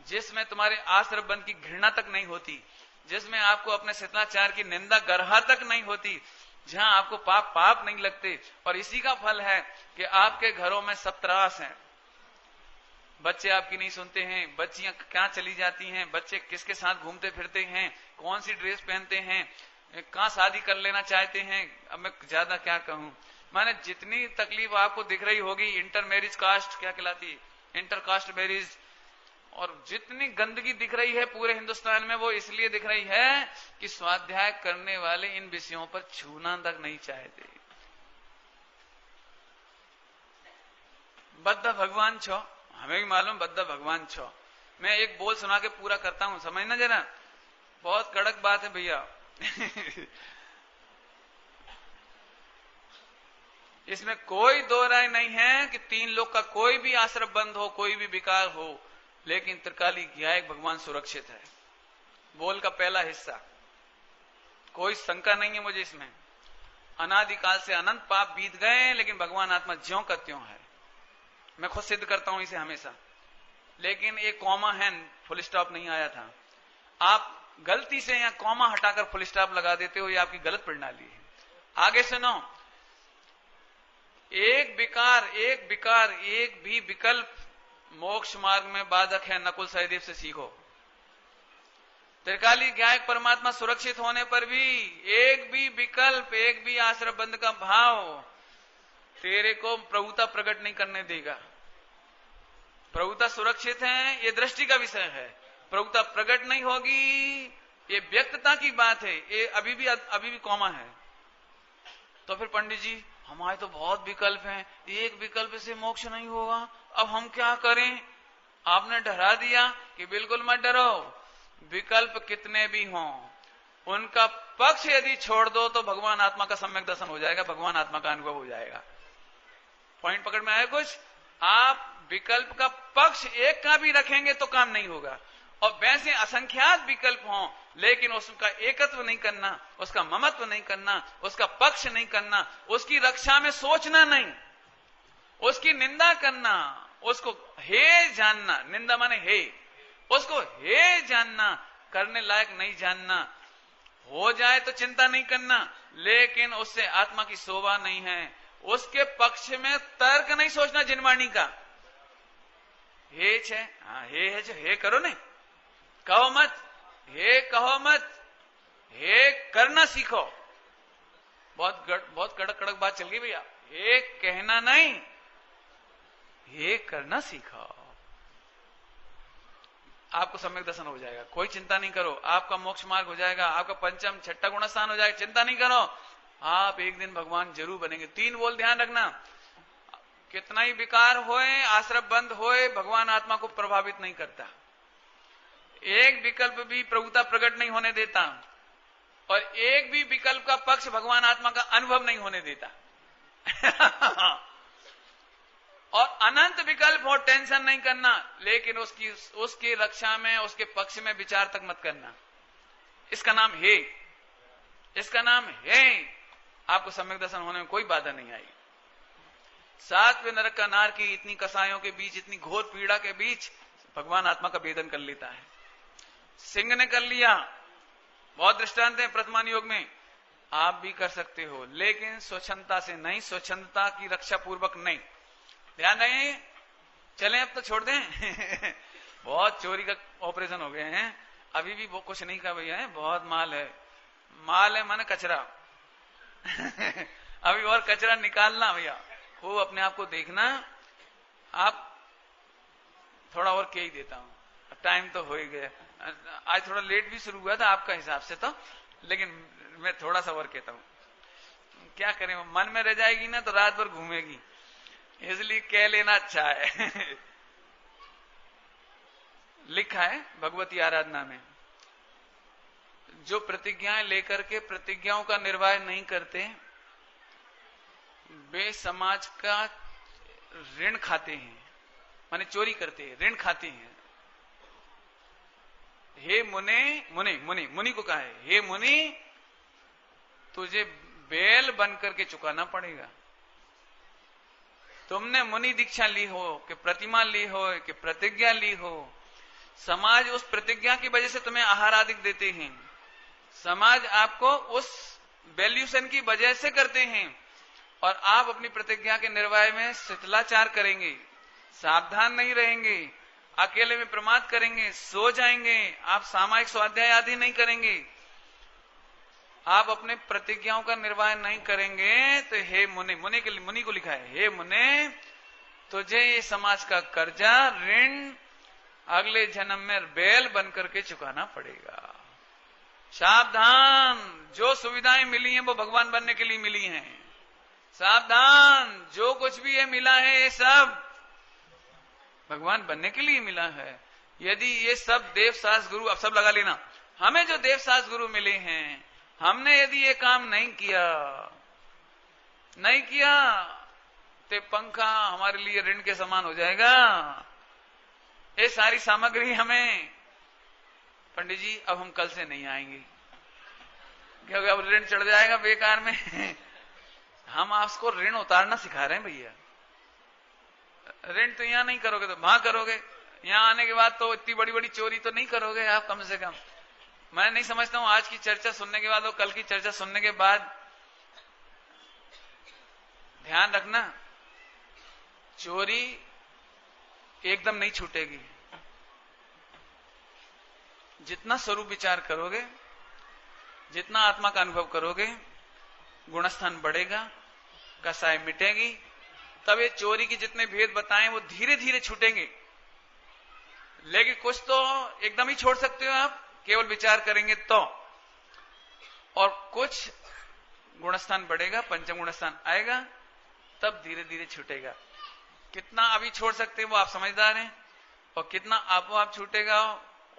Speaker 1: जिसमें तुम्हारे आश्रम बंद की घृणा तक नहीं होती, जिसमें आपको अपने शिष्टाचार की निंदा गरहा तक नहीं होती, जहां आपको पाप पाप नहीं लगते। और इसी का फल है कि आपके घरों में सब त्रास है। बच्चे आपकी नहीं सुनते हैं, बच्चियां कहां चली जाती हैं, बच्चे किसके साथ घूमते फिरते हैं, कौन सी ड्रेस पहनते हैं, कहां शादी कर लेना चाहते हैं। अब मैं ज्यादा क्या कहूं, माने जितनी तकलीफ आपको दिख रही होगी, इंटर मैरिज कास्ट क्या कहलाती है, इंटर कास्ट मैरिज, और जितनी गंदगी दिख रही है पूरे हिंदुस्तान में, वो इसलिए दिख रही है कि स्वाध्याय करने वाले इन विषयों पर छूना तक नहीं चाहते। बद्ध भगवान छो, हमें भी मालूम बद्ध भगवान छो। मैं एक बोल सुना के पूरा करता हूं, समझना जरा, बहुत कड़क बात है भैया। इसमें कोई दो राय नहीं है कि 3 लोग का कोई भी आश्रम बंद हो, कोई भी विकार हो, लेकिन त्रिकाली गायक भगवान सुरक्षित है। बोल का पहला हिस्सा, कोई शंका नहीं है मुझे इसमें। अनादिकाल से अनंत पाप बीत गए, लेकिन भगवान आत्मा ज्यों का त्यों है। मैं खुद सिद्ध करता हूं इसे हमेशा। लेकिन एक कॉमा है, फुल स्टॉप नहीं आया था। आप गलती से यहां कॉमा हटाकर फुल स्टॉप लगा देते हो, ये आपकी गलत प्रणाली है। आगे सुनो, एक भी विकल्प मोक्ष मार्ग में बाधक है, नकुल सहदेव से सीखो। त्रिकाली ज्ञायक परमात्मा सुरक्षित होने पर भी एक भी विकल्प, एक भी आश्रय बंध का भाव तेरे को प्रभुता प्रकट नहीं करने देगा। प्रभुता सुरक्षित है, ये दृष्टि का विषय है। प्रभुता प्रकट नहीं होगी, ये व्यक्तता की बात है, ये अभी भी कौमा है। तो फिर पंडित जी हमारे तो बहुत विकल्प हैं, एक विकल्प से मोक्ष नहीं होगा, अब हम क्या करें? आपने डरा दिया कि बिल्कुल मत डरो, विकल्प कितने भी हों उनका पक्ष यदि छोड़ दो तो भगवान आत्मा का सम्यक दर्शन हो जाएगा, भगवान आत्मा का अनुभव हो जाएगा। पॉइंट पकड़ में आया कुछ? आप विकल्प का पक्ष एक का भी रखेंगे तो काम नहीं होगा, और वैसे असंख्यात विकल्प हों लेकिन उसका एकत्व नहीं करना, उसका ममत्व नहीं करना, उसका पक्ष नहीं करना, उसकी रक्षा में सोचना नहीं, उसकी निंदा करना, उसको हे जानना, निंदा माने हे, उसको हे जानना, करने लायक नहीं जानना, हो जाए तो चिंता नहीं करना, लेकिन उससे आत्मा की शोभा नहीं है। उसके पक्ष में तर्क नहीं सोचना जिनवाणी का। हे छे, हाँ हे है, हे करो नहीं, कहो मत, हे कहो मत, हे करना सीखो। बहुत कड़क कड़क बात चल गई भैया। हे कहना नहीं, हे करना सीखो, आपको सम्यक दर्शन हो जाएगा। कोई चिंता नहीं करो, आपका मोक्ष मार्ग हो जाएगा, आपका पंचम छठा गुणस्थान हो जाएगा, चिंता नहीं करो। आप एक दिन भगवान जरूर बनेंगे। 3 बोल ध्यान रखना, कितना ही विकार होए, आश्रय बंद होए, भगवान आत्मा को प्रभावित नहीं करता। एक विकल्प भी प्रभुता प्रकट नहीं होने देता, और एक भी विकल्प का पक्ष भगवान आत्मा का अनुभव नहीं होने देता। और अनंत विकल्प हो, टेंशन नहीं करना, लेकिन उसकी रक्षा में, उसके पक्ष में विचार तक मत करना। इसका नाम है, इसका नाम है। आपको सम्यक दर्शन होने में कोई बाधा नहीं आई। 7वें नरक का नार की इतनी कसायों के बीच, इतनी घोर पीड़ा के बीच भगवान आत्मा का भेदन कर लेता है। सिंह ने कर लिया, बहुत दृष्टांत है प्रथमान योग में, आप भी कर सकते हो, लेकिन स्वच्छंदता से नहीं, स्वच्छंदता की रक्षा पूर्वक नहीं। ध्यान रहे, चलें अब तो छोड़ दें। बहुत चोरी का ऑपरेशन हो गए हैं, अभी भी वो कुछ नहीं कहा भैया है, बहुत माल है माने कचरा। अभी और कचरा निकालना भैया, खूब अपने आप को देखना। आप थोड़ा और क्या ही देता हूं, टाइम तो हो ही गया। आज थोड़ा लेट भी शुरू हुआ था आपका हिसाब से तो, लेकिन मैं थोड़ा सा और कहता हूं। क्या करें, मन में रह जाएगी ना तो रात भर घूमेगी, इसलिए कह लेना अच्छा है। लिखा है भगवती आराधना में, जो प्रतिज्ञाएं लेकर के प्रतिज्ञाओं का निर्वाह नहीं करते वे समाज का ऋण खाते हैं, माने चोरी करते हैं, ऋण खाते हैं। हे मुनि को कहा है, हे मुनि तुझे बैल बन करके चुकाना पड़ेगा। तुमने मुनि दीक्षा ली हो, कि प्रतिमा ली हो, कि प्रतिज्ञा ली हो, समाज उस प्रतिज्ञा की वजह से तुम्हें आहार आदि देते हैं। समाज आपको उस वैल्यूशन की वजह से करते हैं, और आप अपनी प्रतिज्ञा के निर्वाह में शिथिलाचार करेंगे, सावधान नहीं रहेंगे, अकेले में प्रमाद करेंगे, सो जाएंगे, आप सामायिक स्वाध्याय आदि नहीं करेंगे, आप अपने प्रतिज्ञाओं का निर्वाह नहीं करेंगे, तो हे मुनि को लिखा है, हे मुनि तुझे ये समाज का कर्जा, ऋण अगले जन्म में बैल बन करके चुकाना पड़ेगा। सावधान, जो सुविधाएं मिली हैं वो भगवान बनने के लिए मिली हैं। सावधान, जो कुछ भी ये मिला है ये सब भगवान बनने के लिए मिला है। यदि ये सब देव शास्त्र गुरु, अब सब लगा लेना, हमें जो देव शास्त्र गुरु मिले हैं, हमने यदि ये काम नहीं किया तो पंखा हमारे लिए ऋण के समान हो जाएगा। ये सारी सामग्री हमें, पंडित जी अब हम कल से नहीं आएंगे क्योंकि अब ऋण चढ़ जाएगा बेकार में। हम आपको ऋण उतारना सिखा रहे हैं भैया। ऋण तो यहां नहीं करोगे तो वहां करोगे, यहां आने के बाद तो इतनी बड़ी बड़ी चोरी तो नहीं करोगे आप, कम से कम। मैं नहीं समझता हूं आज की चर्चा सुनने के बाद और कल की चर्चा सुनने के बाद ध्यान रखना, चोरी एकदम नहीं छूटेगी। जितना स्वरूप विचार करोगे, जितना आत्मा का अनुभव करोगे, गुणस्थान बढ़ेगा, कसाई मिटेगी, तब ये चोरी की जितने भेद बताएं वो धीरे धीरे छूटेंगे। लेकिन कुछ तो एकदम ही छोड़ सकते हो आप, केवल विचार करेंगे तो, और कुछ गुणस्थान बढ़ेगा, पंचम गुणस्थान आएगा, तब धीरे धीरे छूटेगा। कितना अभी छोड़ सकते हैं वो आप समझदार हैं, और कितना आप छूटेगा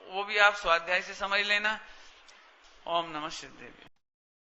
Speaker 1: वो भी आप स्वाध्याय से समझ लेना। ओम नमः सिद्धेभ्यो।